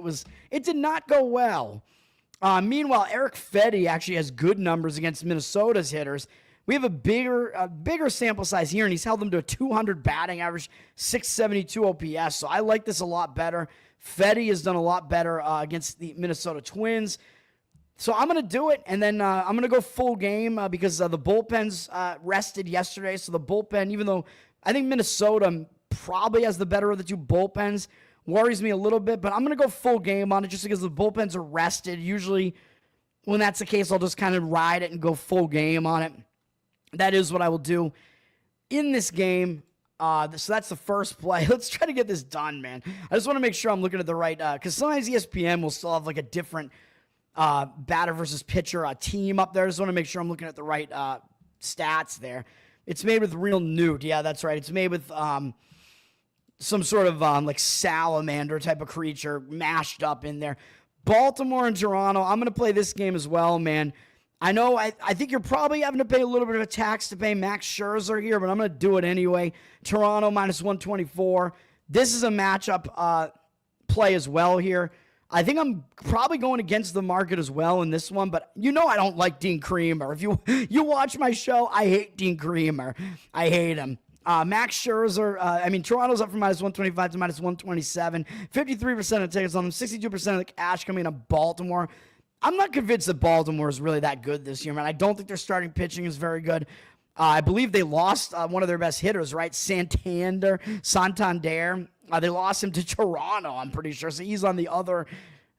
it did not go well. Meanwhile, Eric Fedde actually has good numbers against Minnesota's hitters. We have a bigger sample size here, and he's held them to a 200 batting average, 672 OPS. So I like this a lot better. Fedde has done a lot better against the Minnesota Twins. So I'm going to do it, and then I'm going to go full game because the bullpens rested yesterday. So the bullpen, even though I think Minnesota probably has the better of the 2 bullpens, worries me a little bit, but I'm going to go full game on it just because the bullpens are rested. Usually when that's the case, I'll just kind of ride it and go full game on it. That is what I will do in this game. So that's the first play. Let's try to get this done, man. I just want to make sure I'm looking at the right, because sometimes ESPN will still have like a different batter versus pitcher team up there. I just want to make sure I'm looking at the right stats there. It's made with real newt. Yeah, that's right. It's made with some sort of like salamander type of creature mashed up in there. Baltimore and Toronto. I'm going to play this game as well, man. I know I think you're probably having to pay a little bit of a tax to pay Max Scherzer here, but I'm going to do it anyway. Toronto minus 124. This is a matchup play as well here. I think I'm probably going against the market as well in this one, but you know I don't like Dean Creamer. If you watch my show, I hate Dean Creamer. I hate him. Max Scherzer, Toronto's up from minus 125 to minus 127. 53% of tickets on them, 62% of the cash coming to Baltimore. I'm not convinced that Baltimore is really that good this year, man. I don't think their starting pitching is very good. I believe they lost one of their best hitters, right? Santander. They lost him to Toronto, I'm pretty sure. So he's on the other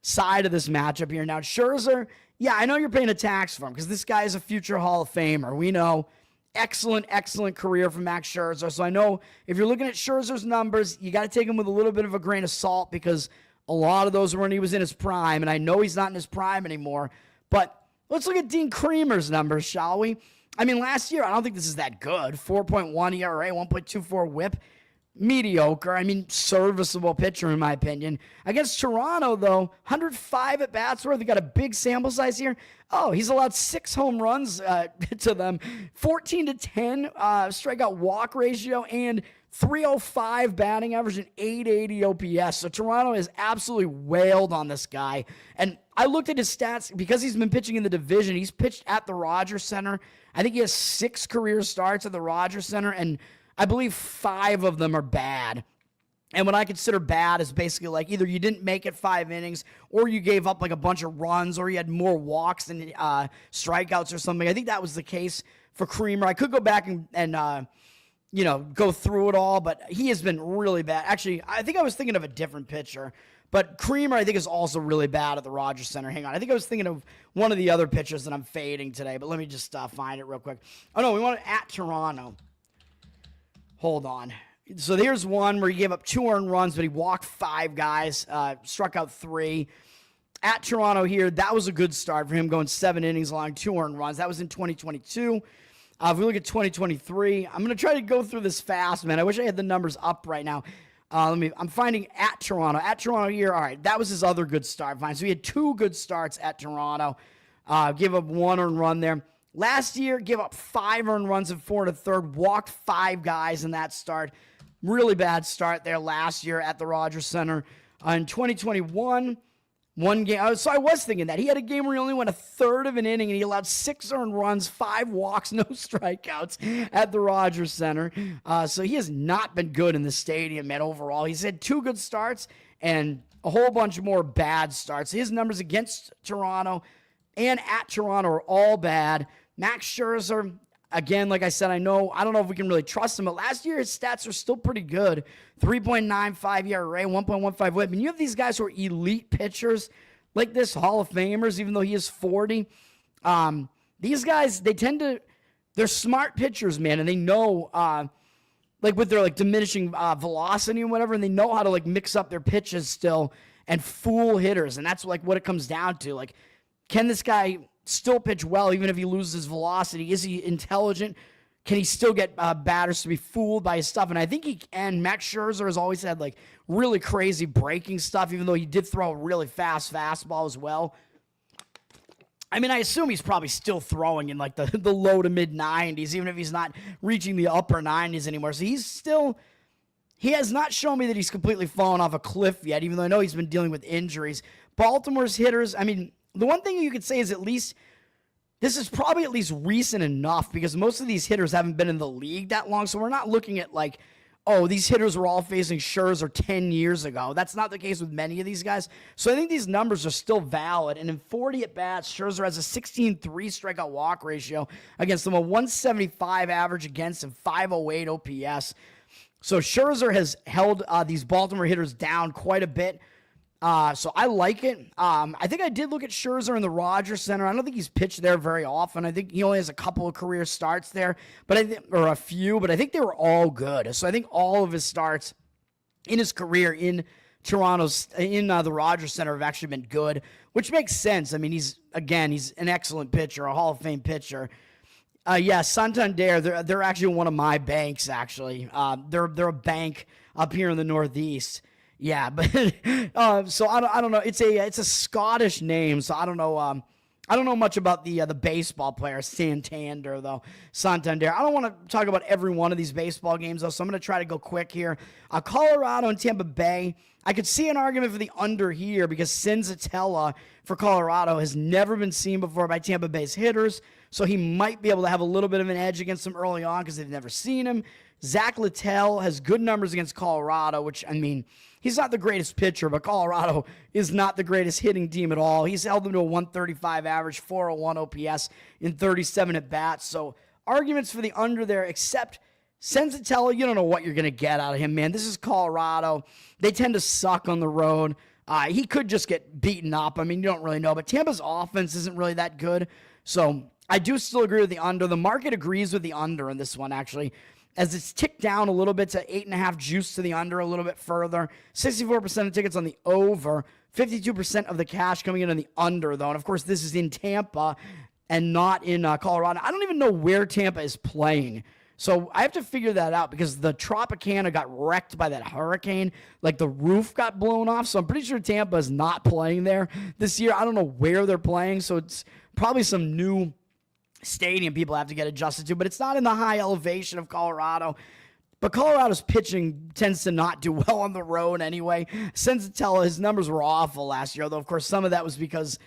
side of this matchup here. Now, Scherzer, yeah, I know you're paying a tax for him because this guy is a future Hall of Famer. We know. Excellent career for Max Scherzer. So I know if you're looking at Scherzer's numbers, you got to take him with a little bit of a grain of salt because a lot of those were when he was in his prime, and I know he's not in his prime anymore. But let's look at Dean Creamer's numbers, shall we? I mean, last year, I don't think this is that good. 4.1 ERA, 1.24 whip. Mediocre. I mean, serviceable pitcher, in my opinion. Against Toronto, though, 105 at bats worth. They got a big sample size here. Oh, he's allowed 6 home runs to them. 14-10 strikeout walk ratio and 305 batting average and 880 OPS. So Toronto has absolutely wailed on this guy. And I looked at his stats because he's been pitching in the division. He's pitched at the Rogers Center. I think he has 6 career starts at the Rogers Center, and I believe 5 of them are bad. And what I consider bad is basically like either you didn't make it 5 innings or you gave up like a bunch of runs or you had more walks than strikeouts or something. I think that was the case for Creamer. I could go back and go through it all, but he has been really bad. Actually, I think I was thinking of a different pitcher. But Creamer, I think, is also really bad at the Rogers Center. Hang on. I think I was thinking of one of the other pitchers that I'm fading today, but let me just find it real quick. Oh, no, we want it at Toronto. Hold on. So here's one where he gave up 2 earned runs, but he walked 5 guys, struck out 3. At Toronto here, that was a good start for him, going 7 innings long, 2 earned runs. That was in 2022. If we look at 2023, I'm going to try to go through this fast, man. I wish I had the numbers up right now. I'm finding at Toronto. At Toronto here, all right, that was his other good start. Fine. So he had 2 good starts at Toronto. Gave up 1 earned run there. Last year, gave up 5 earned runs and 4 1/3, walked 5 guys in that start. Really bad start there last year at the Rogers Center. In 2021, 1 game. So I was thinking that. He had a game where he only went 1/3 of an inning, and he allowed 6 earned runs, 5 walks, no strikeouts at the Rogers Center. So he has not been good in the stadium, man, overall. He's had 2 good starts and a whole bunch more bad starts. His numbers against Toronto and at Toronto are all bad. Max Scherzer, again, like I said, I don't know if we can really trust him, but last year his stats are still pretty good. 3.95 ERA, 1.15 whip. And you have these guys who are elite pitchers, like this Hall of Famers, even though he is 40. These guys, they're smart pitchers, man, and they know, with their diminishing velocity and whatever, and they know how to mix up their pitches still and fool hitters, and that's what it comes down to. Can this guy still pitch well even if he loses his velocity? Is he intelligent? Can he still get batters to be fooled by his stuff? And I think he can. Max Scherzer has always had really crazy breaking stuff, even though he did throw a really fast fastball as well. I mean, I assume he's probably still throwing in the low to mid 90s, even if he's not reaching the upper 90s anymore. So he has not shown me that he's completely fallen off a cliff yet, even though I know he's been dealing with injuries. Baltimore's hitters, I mean, the one thing you could say is at least this is probably at least recent enough because most of these hitters haven't been in the league that long. So we're not looking at these hitters were all facing Scherzer 10 years ago. That's not the case with many of these guys. So I think these numbers are still valid. And in 40 at-bats, Scherzer has a 16.3 strikeout walk ratio against them, a 175 average against him, 508 OPS. So Scherzer has held these Baltimore hitters down quite a bit. So I like it. I think I did look at Scherzer in the Rogers Center. I don't think he's pitched there very often. I think he only has a couple of career starts there, or a few, but I think they were all good. So I think all of his starts in his career in the Rogers Center have actually been good, which makes sense. I mean, he's an excellent pitcher, a Hall of Fame pitcher. Santander, they're actually one of my banks, actually. They're a bank up here in the Northeast. Yeah, but so I don't know. It's a Scottish name, so I don't know. I don't know much about the baseball player Santander though. Santander. I don't want to talk about every one of these baseball games though, so I'm going to try to go quick here. Colorado and Tampa Bay. I could see an argument for the under here because Senzatella for Colorado has never been seen before by Tampa Bay's hitters, so he might be able to have a little bit of an edge against them early on because they've never seen him. Zach Littell has good numbers against Colorado, which, I mean, he's not the greatest pitcher, but Colorado is not the greatest hitting team at all. He's held them to a 135 average, 401 OPS in 37 at-bats. So arguments for the under there, except Senzatella, you don't know what you're going to get out of him, man. This is Colorado. They tend to suck on the road. He could just get beaten up. I mean, you don't really know. But Tampa's offense isn't really that good. So I do still agree with the under. The market agrees with the under in this one, actually, as it's ticked down a little bit to 8.5 juice to the under a little bit further. 64% of tickets on the over, 52% of the cash coming in on the under, though. And, of course, this is in Tampa and not in Colorado. I don't even know where Tampa is playing. So I have to figure that out because the Tropicana got wrecked by that hurricane. Like, the roof got blown off. So I'm pretty sure Tampa is not playing there this year. I don't know where they're playing. So it's probably some new stadium people have to get adjusted to, but it's not in the high elevation of Colorado. But Colorado's pitching tends to not do well on the road anyway. Senzatella, his numbers were awful last year, though of course some of that was because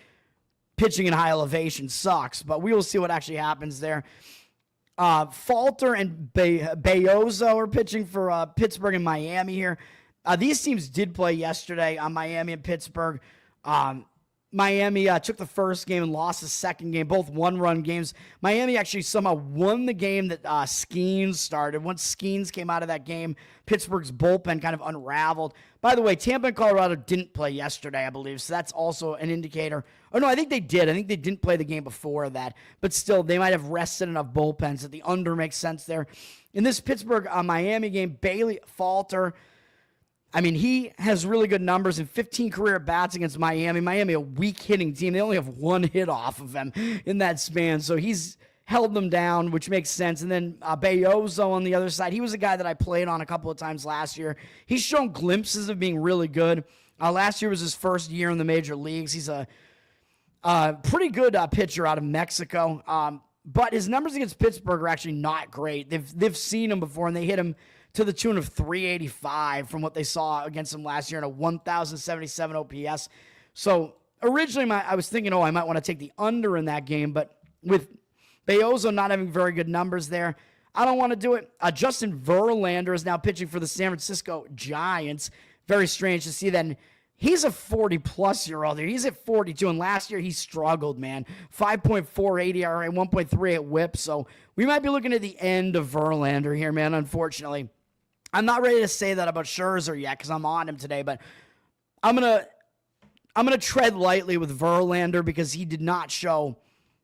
pitching in high elevation sucks, but we will see what actually happens there. Falter and Bayozo are pitching for Pittsburgh and Miami here. These teams did play yesterday on Miami and Pittsburgh. Miami took the first game and lost the second game, both one-run games. Miami actually somehow won the game that Skeens started. Once Skeens came out of that game, Pittsburgh's bullpen kind of unraveled. By the way, Tampa and Colorado didn't play yesterday, I believe, so that's also an indicator. Oh, no, I think they did. I think they didn't play the game before that, but still, they might have rested enough bullpens that the under makes sense there. In this Pittsburgh-Miami game, Bailey Falter, I mean, he has really good numbers in 15 career bats against Miami. Miami, a weak hitting team. They only have one hit off of him in that span. So he's held them down, which makes sense. And then Bayozo on the other side. He was a guy that I played on a couple of times last year. He's shown glimpses of being really good. Last year was his first year in the major leagues. He's a pretty good pitcher out of Mexico. But his numbers against Pittsburgh are actually not great. They've seen him before, and they hit him to the tune of 385 from what they saw against him last year in a 1,077 OPS. So originally I was thinking, I might want to take the under in that game, but with Bayozo not having very good numbers there, I don't want to do it. Justin Verlander is now pitching for the San Francisco Giants. Very strange to see that. And he's a 40-plus-year-old here. He's at 42, and last year he struggled, man. 5.48 ERA, 1.38 whip, so we might be looking at the end of Verlander here, man, unfortunately. I'm not ready to say that about Scherzer yet because I'm on him today, but I'm gonna tread lightly with Verlander because he did not show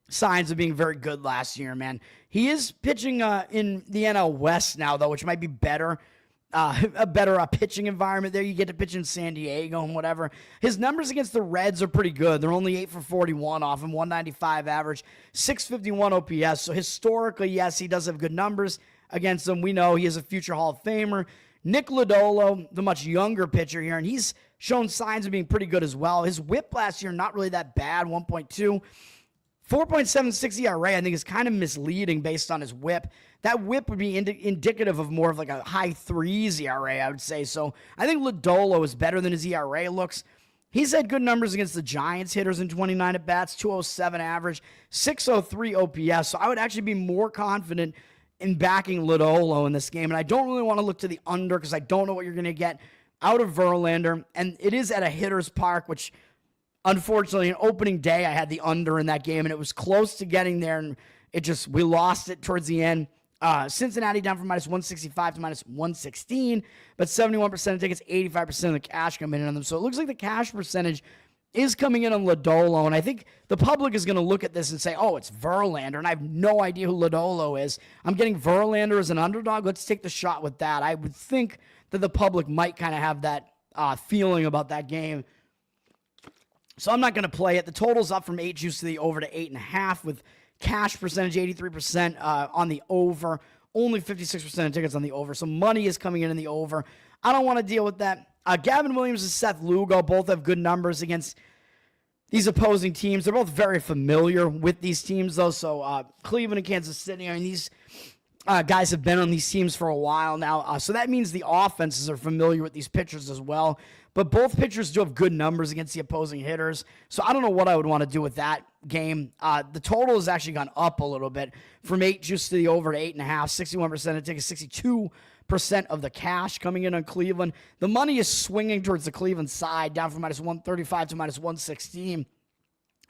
signs of being very good last year, man. He is pitching in the NL West now, though, which might be better. A better pitching environment there. You get to pitch in San Diego and whatever. His numbers against the Reds are pretty good. They're only 8 for 41 off him, 195 average, 651 OPS. So historically, yes, he does have good numbers against them. We know he is a future Hall of Famer. Nick Lodolo, the much younger pitcher here, and he's shown signs of being pretty good as well. His whip last year, not really that bad, 1.2. 4.76 ERA, I think, is kind of misleading based on his whip. That whip would be indicative of more of like a high threes ERA, I would say. So I think Lodolo is better than his ERA looks. He's had good numbers against the Giants hitters in 29 at-bats, 207 average, 603 OPS. So I would actually be more confident in backing Lodolo in this game. And I don't really want to look to the under because I don't know what you're going to get out of Verlander. And it is at a hitter's park, which unfortunately, in opening day, I had the under in that game, and it was close to getting there, and we lost it towards the end. Cincinnati down from minus 165 to minus 116, but 71% of tickets, 85% of the cash coming in on them. So it looks like the cash percentage is coming in on Lodolo, and I think the public is going to look at this and say, oh, it's Verlander, and I have no idea who Lodolo is. I'm getting Verlander as an underdog. Let's take the shot with that. I would think that the public might kind of have that feeling about that game. So I'm not going to play it. The total's up from 8 juice to the over to 8.5 with cash percentage 83% on the over. Only 56% of tickets on the over. So money is coming in the over. I don't want to deal with that. Gavin Williams and Seth Lugo both have good numbers against these opposing teams. They're both very familiar with these teams, though. So Cleveland and Kansas City, I mean, these guys have been on these teams for a while now. So that means the offenses are familiar with these pitchers as well. But both pitchers do have good numbers against the opposing hitters. So I don't know what I would want to do with that game. The total has actually gone up a little bit from 8 juice to the over to 8.5. 61% of tickets, 62% of the cash coming in on Cleveland. The money is swinging towards the Cleveland side, down from minus 135 to minus 116.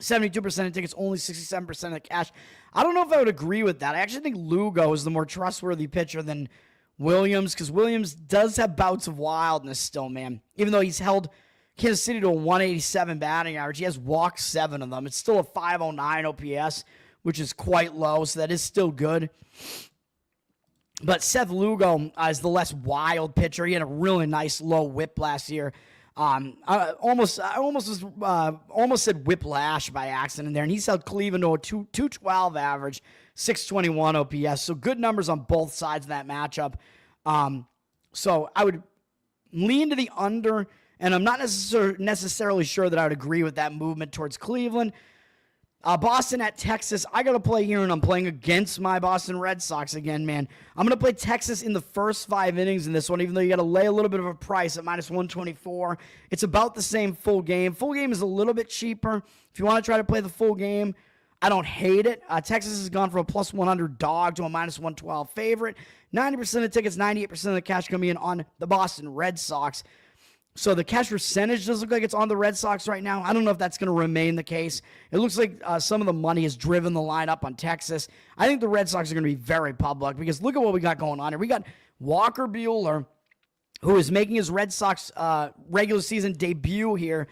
72% of tickets, only 67% of the cash. I don't know if I would agree with that. I actually think Lugo is the more trustworthy pitcher than Williams, because Williams does have bouts of wildness still, man. Even though he's held Kansas City to a 187 batting average, he has walked 7 of them. It's still a 509 OPS, which is quite low, so that is still good. But Seth Lugo is the less wild pitcher. He had a really nice low whip last year. I almost said whiplash by accident there, and he's held Cleveland to a 212 average, 621 OPS. So good numbers on both sides of that matchup. So I would lean to the under, and I'm not necessarily sure that I would agree with that movement towards Cleveland. Boston at Texas. I got to play here, and I'm playing against my Boston Red Sox again, man. I'm going to play Texas in the first 5 innings in this one, even though you got to lay a little bit of a price at minus 124. It's about the same full game. Full game is a little bit cheaper. If you want to try to play the full game, I don't hate it. Texas has gone from a plus 100 dog to a minus 112 favorite. 90% of tickets, 98% of the cash coming in on the Boston Red Sox. So the cash percentage does look like it's on the Red Sox right now. I don't know if that's going to remain the case. It looks like some of the money has driven the line up on Texas. I think the Red Sox are going to be very public because look at what we got going on here. We got Walker Buehler, who is making his Red Sox regular season debut here.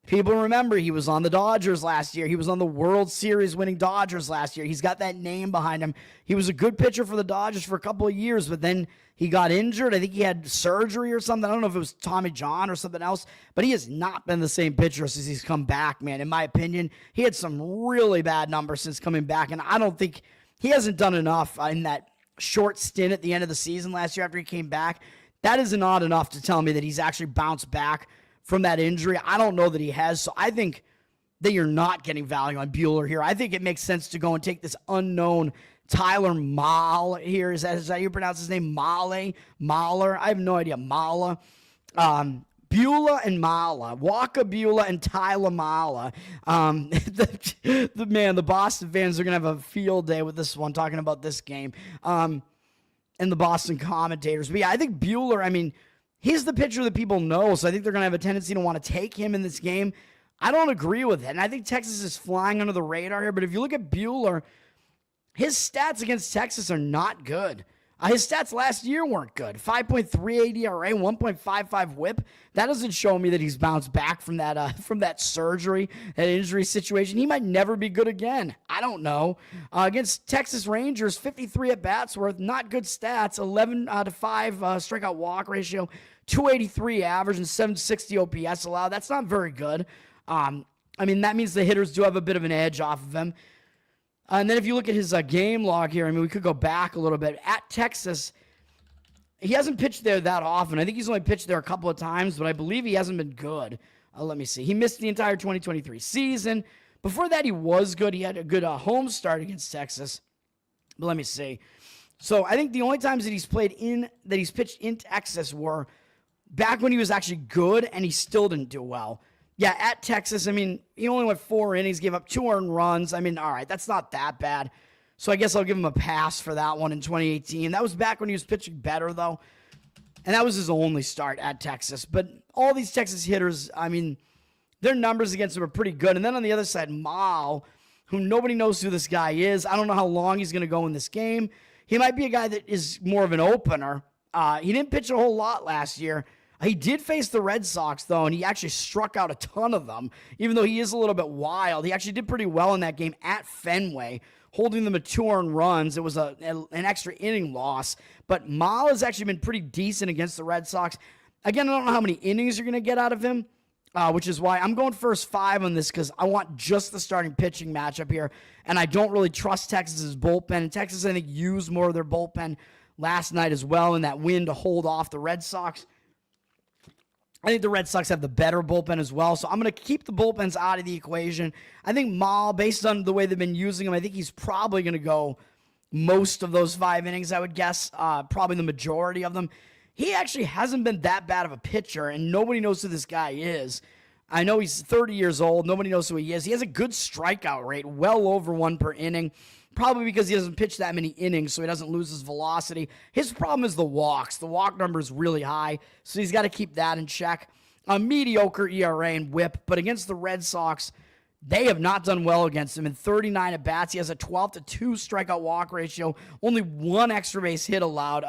People remember he was on the Dodgers last year. He was on the World Series winning Dodgers last year. He's got that name behind him. He was a good pitcher for the Dodgers for a couple of years, but then he got injured. I think he had surgery or something. I don't know if it was Tommy John or something else, but he has not been the same pitcher since he's come back, man. In my opinion, he had some really bad numbers since coming back, and I don't think he hasn't done enough in that short stint at the end of the season last year after he came back. That is not enough to tell me that he's actually bounced back from that injury. I don't know that he has, so I think that you're not getting value on Buehler here. I think it makes sense to go and take this unknown Tyler Mahle here. Is that how you pronounce his name? Mahler? I have no idea. Mahle. Buehler and Mahle. Walker Buehler and Tyler Mahle. The Boston fans are going to have a field day with this one, talking about this game. And the Boston commentators. But yeah, I think Buehler, I mean, he's the pitcher that people know, so I think they're going to have a tendency to want to take him in this game. I don't agree with it, and I think Texas is flying under the radar here, but if you look at Buehler, his stats against Texas are not good. His stats last year weren't good. 5.38 ERA, 1.55 whip. That doesn't show me that he's bounced back from that surgery, that injury situation. He might never be good again. I don't know. Against Texas Rangers, 53 at-bats worth, not good stats. 11 to 5 strikeout walk ratio, 283 average, and 760 OPS allowed. That's not very good. I mean, that means the hitters do have a bit of an edge off of him. And then if you look at his game log here, I mean, we could go back a little bit. At Texas, he hasn't pitched there that often. I think he's only pitched there a couple of times, but I believe he hasn't been good. Let me see. He missed the entire 2023 season. Before that, he was good. He had a good home start against Texas. But let me see. So I think the only times that he's pitched in Texas were back when he was actually good, and he still didn't do well. Yeah, at Texas, I mean, he only went 4 innings, gave up 2 earned runs. I mean, all right, that's not that bad. So I guess I'll give him a pass for that one in 2018. That was back when he was pitching better, though. And that was his only start at Texas. But all these Texas hitters, I mean, their numbers against him are pretty good. And then on the other side, Mahle, who nobody knows who this guy is. I don't know how long he's going to go in this game. he might be a guy that is more of an opener. He didn't pitch a whole lot last year. He did face the Red Sox, though, and he actually struck out a ton of them, even though he is a little bit wild. He actually did pretty well in that game at Fenway, holding them to 2 earned runs. It was an extra inning loss, but Mal has actually been pretty decent against the Red Sox. Again, I don't know how many innings you're going to get out of him, which is why I'm going first 5 on this because I want just the starting pitching matchup here, and I don't really trust Texas's bullpen. And Texas, I think, used more of their bullpen last night as well in that win to hold off the Red Sox. I think the Red Sox have the better bullpen as well, so I'm going to keep the bullpens out of the equation. I think Mal, based on the way they've been using him, I think he's probably going to go most of those 5 innings, I would guess, probably the majority of them. He actually hasn't been that bad of a pitcher, and nobody knows who this guy is. I know he's 30 years old. Nobody knows who he is. He has a good strikeout rate, well over 1 per inning. Probably because he doesn't pitch that many innings, so he doesn't lose his velocity. His problem is the walks. The walk number is really high, so he's got to keep that in check. A mediocre ERA and whip, but against the Red Sox, they have not done well against him. In 39 at-bats, he has a 12-2 strikeout walk ratio, only 1 extra base hit allowed,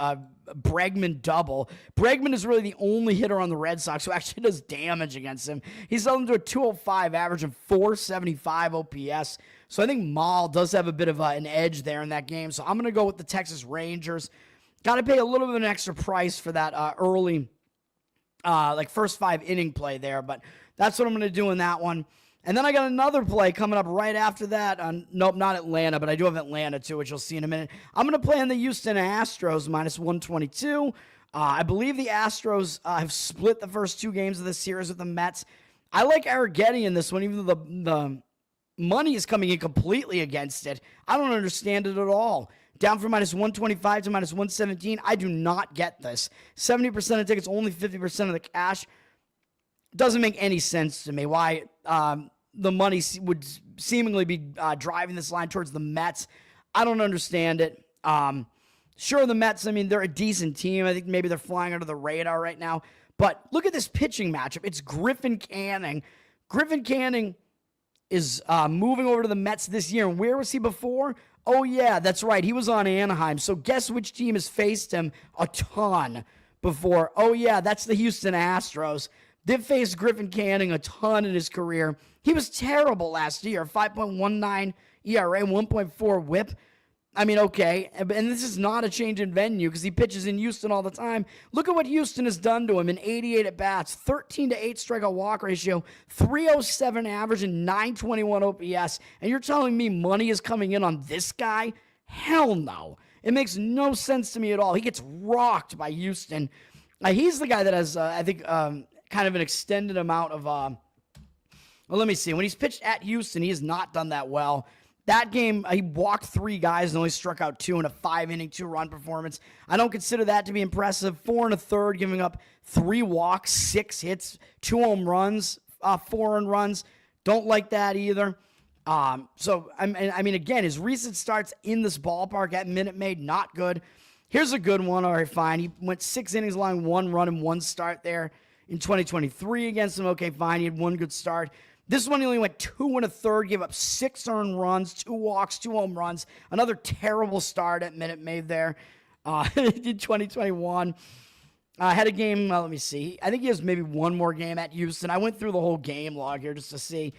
Bregman double. Bregman is really the only hitter on the Red Sox who actually does damage against him. He's held him to a 205 average and 475 OPS. So I think Mal does have a bit of an edge there in that game. So I'm going to go with the Texas Rangers. Got to pay a little bit of an extra price for that early, first 5 inning play there. But that's what I'm going to do in that one. And then I got another play coming up right after that. Nope, not Atlanta, but I do have Atlanta too, which you'll see in a minute. I'm going to play on the Houston Astros minus 122. I believe the Astros have split the first 2 games of the series with the Mets. I like Arrighetti in this one, even though the money is coming in completely against it. I don't understand it at all. Down from minus 125 to minus 117. I do not get this. 70% of tickets, only 50% of the cash. Doesn't make any sense to me why the money would seemingly be driving this line towards the Mets. I don't understand it. Sure, the Mets, I mean, they're a decent team. I think maybe they're flying under the radar right now. But look at this pitching matchup. It's Griffin Canning. Griffin Canning is moving over to the Mets this year. And where was he before? Oh, yeah, that's right. He was on Anaheim. So guess which team has faced him a ton before? Oh, yeah, that's the Houston Astros. They've faced Griffin Canning a ton in his career. He was terrible last year. 5.19 ERA, 1.4 whip. I mean, okay, and this is not a change in venue because he pitches in Houston all the time. Look at what Houston has done to him in 88 at-bats, 13-8 strikeout walk ratio, 307 average, and 921 OPS. And you're telling me money is coming in on this guy? Hell no. It makes no sense to me at all. He gets rocked by Houston. He's the guy that has, I think, kind of an extended amount of, well, let me see. When he's pitched at Houston, he has not done that well. That game, he walked 3 guys and only struck out 2 in a 5-inning, 2-run performance. I don't consider that to be impressive. 4 1/3, giving up 3 walks, 6 hits, 2 home runs, 4 earned runs. Don't like that either. So, I mean, again, his recent starts in this ballpark at Minute Maid, not good. Here's a good one. All right, fine. He went 6 innings, allowing 1 run and 1 start there in 2023 against him. Okay, fine. He had 1 good start. This one, he only went 2 1/3, gave up 6 earned runs, 2 walks, 2 home runs. Another terrible start at Minute Maid there in 2021. Had a game, let me see. I think he has maybe 1 more game at Houston. I went through the whole game log here just to see.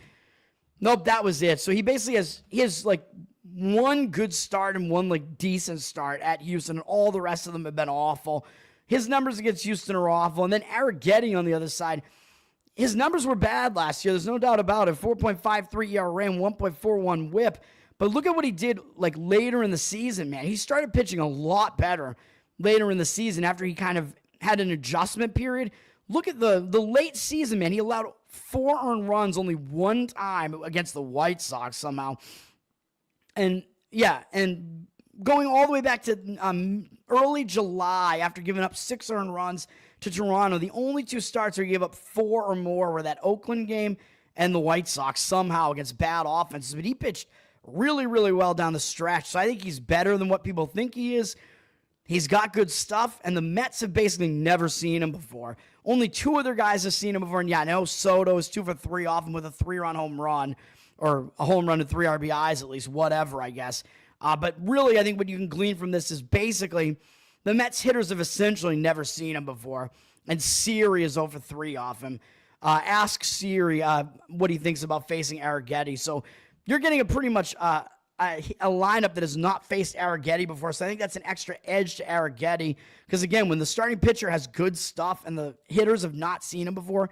Nope, that was it. So he basically has like 1 good start and 1 like decent start at Houston, and all the rest of them have been awful. His numbers against Houston are awful. And then Arrighetti on the other side, his numbers were bad last year. There's no doubt about it. 4.53 ERA and 1.41 whip. But look at what he did like later in the season, man. He started pitching a lot better later in the season after he kind of had an adjustment period. Look at the late season, man. He allowed 4 earned runs only 1 time against the White Sox somehow. And yeah, and going all the way back to early July after giving up 6 earned runs to Toronto, the only 2 starts where he gave up 4 or more were that Oakland game and the White Sox somehow against bad offenses. But he pitched really, really well down the stretch. So I think he's better than what people think he is. He's got good stuff, and the Mets have basically never seen him before. Only 2 other guys have seen him before, and yeah, I know Soto is 2 for 3 off him with a 3-run home run, or a home run and 3 RBIs at least, whatever, I guess. But really, I think what you can glean from this is basically the Mets hitters have essentially never seen him before. And Siri is 0 for 3 off him. Ask Siri what he thinks about facing Arrighetti. So you're getting a pretty much a lineup that has not faced Arrighetti before. So I think that's an extra edge to Arrighetti. Because again, when the starting pitcher has good stuff and the hitters have not seen him before,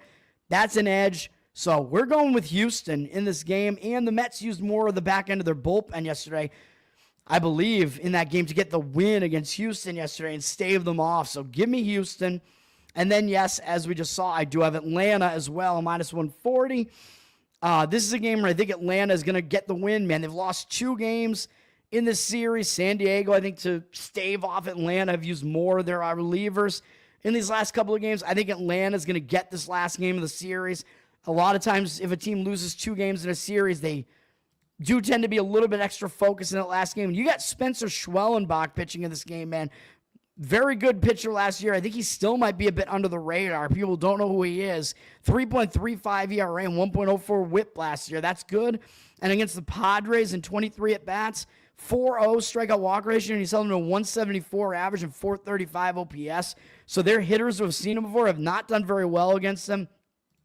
that's an edge. So we're going with Houston in this game. And the Mets used more of the back end of their bullpen yesterday, I believe, in that game to get the win against Houston yesterday and stave them off. So give me Houston. And then, yes, as we just saw, I do have Atlanta as well, minus 140. This is a game where I think Atlanta is going to get the win, man. They've lost 2 games in this series. San Diego, I think, to stave off Atlanta, have used more of their relievers in these last couple of games. I think Atlanta is going to get this last game of the series. A lot of times, if a team loses 2 games in a series, they do tend to be a little bit extra focused in that last game. You got Spencer Schwellenbach pitching in this game, man. Very good pitcher last year. I think he still might be a bit under the radar. People don't know who he is. 3.35 ERA and 1.04 whip last year. That's good. And against the Padres in 23 at-bats, 4.0 strikeout walk ratio, and he's held him to a 174 average and 435 OPS. So their hitters who have seen him before have not done very well against them.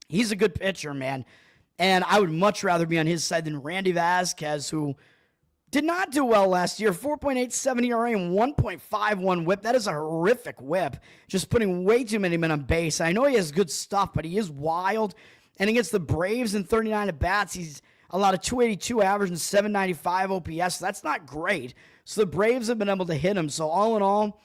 He's a good pitcher, man. And I would much rather be on his side than Randy Vasquez, who did not do well last year. 4.87 ERA and 1.51 whip. That is a horrific whip. Just putting way too many men on base. I know he has good stuff, but he is wild. And against the Braves in 39 at-bats, he's allowed a 282 average and 795 OPS. That's not great. So the Braves have been able to hit him. So all in all,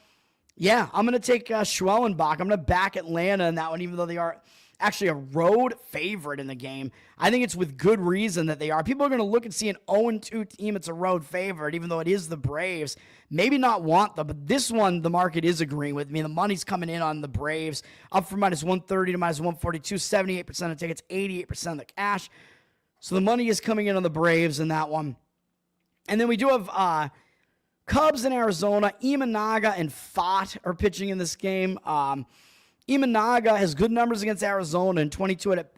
yeah, I'm going to take Schwellenbach. I'm going to back Atlanta in that one, even though they are actually a road favorite in the game. I think it's with good reason that they are. People are going to look and see an 0-2 team. It's a road favorite, even though it is the Braves. Maybe not want them, but this one, the market is agreeing with me. The money's coming in on the Braves, up from minus 130 to minus 142, 78% of tickets, 88% of the cash. So the money is coming in on the Braves in that one. And then we do have Cubs in Arizona. Imanaga and Fott are pitching in this game. Imanaga has good numbers against Arizona and 22 at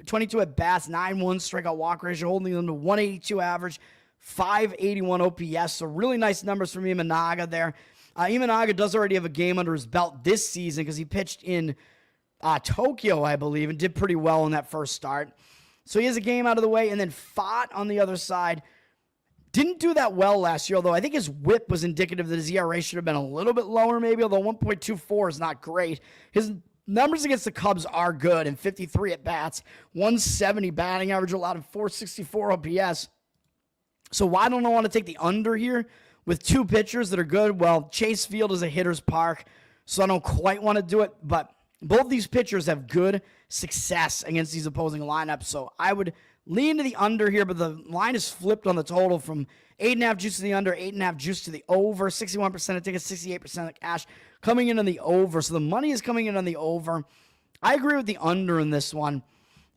bats, 9-1 strikeout walk ratio, holding them to 182 average, 581 OPS. So really nice numbers from Imanaga there. Imanaga does already have a game under his belt this season because he pitched in Tokyo, I believe, and did pretty well in that first start. So he has a game out of the way. And then Fott on the other side didn't do that well last year, although I think his whip was indicative that his ERA should have been a little bit lower maybe, although 1.24 is not great. His numbers against the Cubs are good in 53 at-bats, 170 batting average, allowed him 464 OPS. So why don't I want to take the under here with 2 pitchers that are good? Well, Chase Field is a hitter's park, so I don't quite want to do it, but both these pitchers have good success against these opposing lineups, so I would lean to the under here, but the line is flipped on the total from 8.5 juice to the under, 8.5 juice to the over, 61% of tickets, 68% of cash coming in on the over. So the money is coming in on the over. I agree with the under in this one.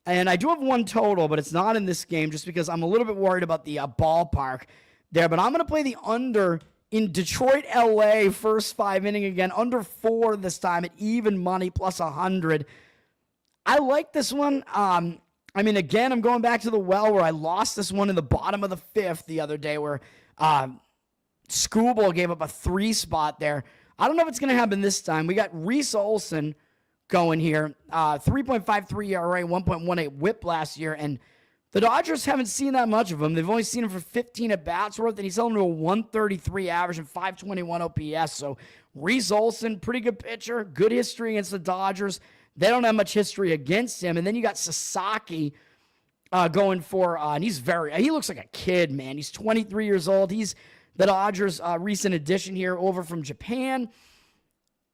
And I do have one total, but it's not in this game just because I'm a little bit worried about the ballpark there. But I'm going to play the under in Detroit, LA, first 5 inning again, under 4 this time at even money, plus 100. I like this one. I mean, again, I'm going back to the well where I lost this one in the bottom of the 5th the other day where Skubal gave up a 3 spot there. I don't know if it's going to happen this time. We got Reese Olson going here. 3.53 ERA, 1.18 whip last year, and the Dodgers haven't seen that much of him. They've only seen him for 15 at-bats worth, and he's held him to a 133 average and 521 OPS. So Reese Olson, pretty good pitcher, good history against the Dodgers. They don't have much history against him. And then you got Sasaki going for, and he looks like a kid, man. He's 23 years old. He's the Dodgers' recent addition here over from Japan.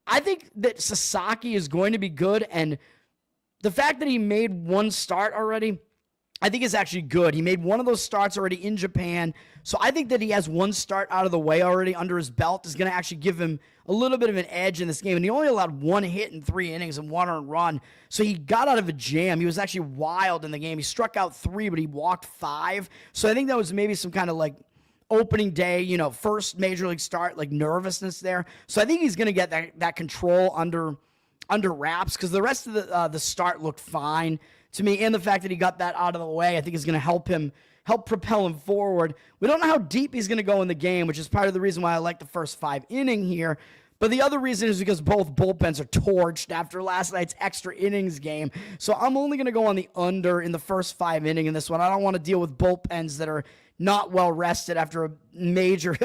I think that Sasaki is going to be good, and the fact that he made 1 start already, I think is actually good. He made 1 of those starts already in Japan, so I think that he has 1 start out of the way already under his belt is going to actually give him a little bit of an edge in this game, and he only allowed 1 hit in 3 innings and 1 earned run, so he got out of a jam. He was actually wild in the game. He struck out 3, but he walked 5, so I think that was maybe some kind of like opening day, first major league start, like nervousness there. So I think he's going to get that control under wraps because the rest of the start looked fine. to me, and the fact that he got that out of the way, I think is going to help propel him forward. We don't know how deep he's going to go in the game, which is part of the reason why I like the first 5 inning here. But the other reason is because both bullpens are torched after last night's extra innings game. So I'm only going to go on the under in the first 5 inning in this one. I don't want to deal with bullpens that are not well rested after a major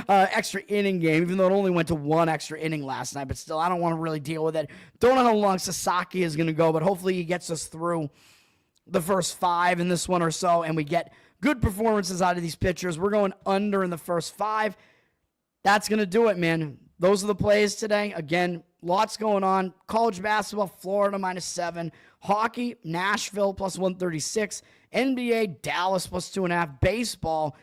extra inning game, even though it only went to 1 extra inning last night. But still, I don't want to really deal with it. Don't know how long Sasaki is going to go, but hopefully he gets us through the first 5 in this one or so, and we get good performances out of these pitchers. We're going under in the first 5. That's going to do it, man. Those are the plays today. Again, lots going on. College basketball, Florida -7. Hockey, Nashville +136. NBA, Dallas +2.5. Baseball,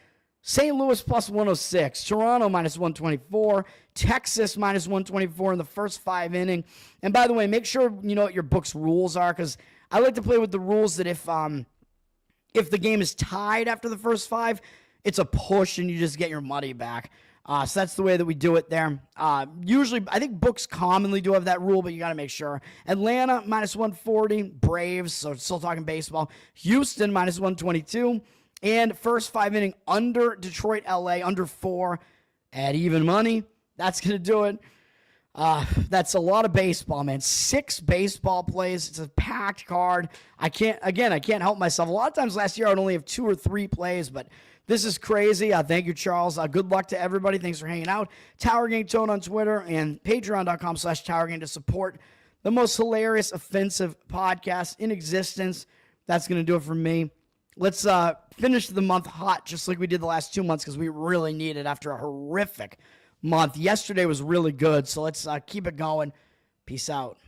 St. Louis +106. Toronto -124. Texas -124 in the first 5 inning. And by the way, make sure you know what your book's rules are, because I like to play with the rules that if the game is tied after the first 5, it's a push and you just get your money back. So that's the way that we do it there. Usually, I think books commonly do have that rule, but you got to make sure. Atlanta -140, Braves, so still talking baseball. Houston -122, and first 5 inning under Detroit, LA, under 4 at even money. That's going to do it. That's a lot of baseball, man. 6 baseball plays. It's a packed card. I can't help myself. A lot of times last year I would only have 2 or 3 plays, but this is crazy. Thank you, Charles. Good luck to everybody. Thanks for hanging out. Tower Gang Tone on Twitter and patreon.com/Tower Gang to support the most hilarious offensive podcast in existence. That's going to do it for me. Let's finish the month hot, just like we did the last 2 months, because we really need it after a horrific month. Yesterday was really good, so let's keep it going. Peace out.